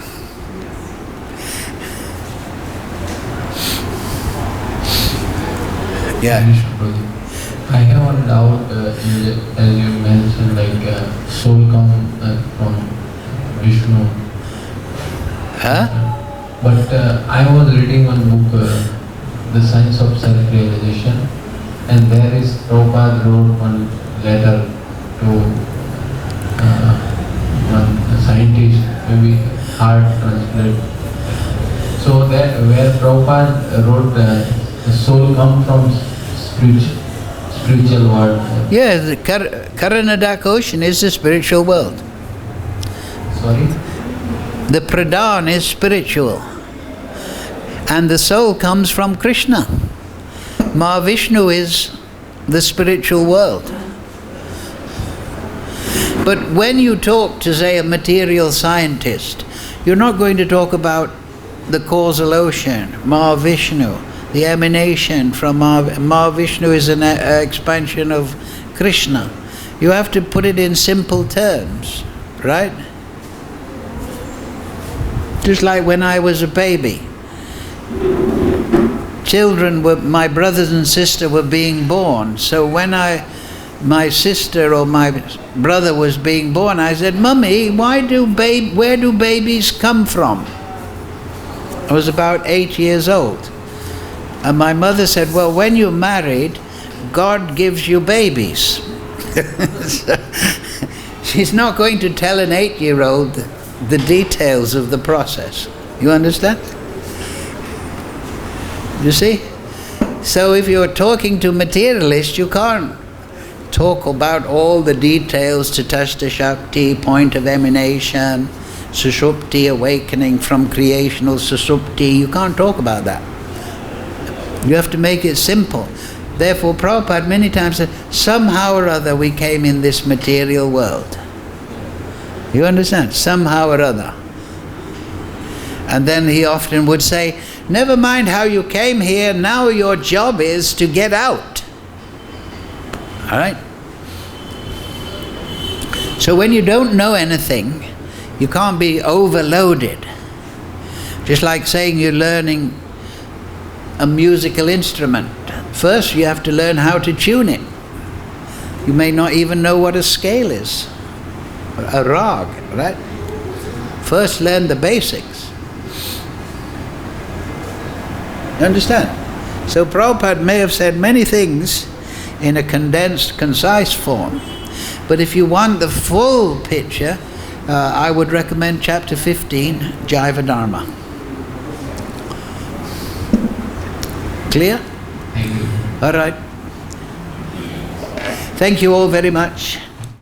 Yeah. I have one doubt, as you mentioned, soul come from Vishnu. Huh? But I was reading one book, The Science of Self-Realization, and there is Prabhupada wrote one letter to one scientist, maybe heart transplant. So that where Prabhupada wrote the soul come from spiritual world. Yeah, the Karanadak ocean is the spiritual world. Sorry? The pradhan is spiritual. And the soul comes from Krishna. Mahavishnu is the spiritual world. But when you talk to, say, a material scientist, you're not going to talk about the causal ocean, Mahavishnu, the emanation from Mahavishnu is an expansion of Krishna. You have to put it in simple terms, right? Just like when I was a baby. My brothers and sister were being born. So when my sister or my brother was being born, I said, Mummy, where do babies come from? I was about 8 years old. And my mother said, well, when you're married, God gives you babies. So, she's not going to tell an 8-year-old the details of the process. You understand? You see? So if you're talking to materialists, you can't talk about all the details, Tatastha Shakti, point of emanation, Sushupti, awakening from creational Sushupti. You can't talk about that. You have to make it simple. Therefore, Prabhupada many times said, somehow or other we came in this material world. You understand? Somehow or other. And then he often would say, never mind how you came here, now your job is to get out. All right? So when you don't know anything, you can't be overloaded. Just like saying you're learning a musical instrument. First you have to learn how to tune it. You may not even know what a scale is. A rag, right? First learn the basics. You understand? So Prabhupada may have said many things in a condensed, concise form. But if you want the full picture, I would recommend chapter 15, Jaiva Dharma. Clear? Thank you. All right. Thank you all very much.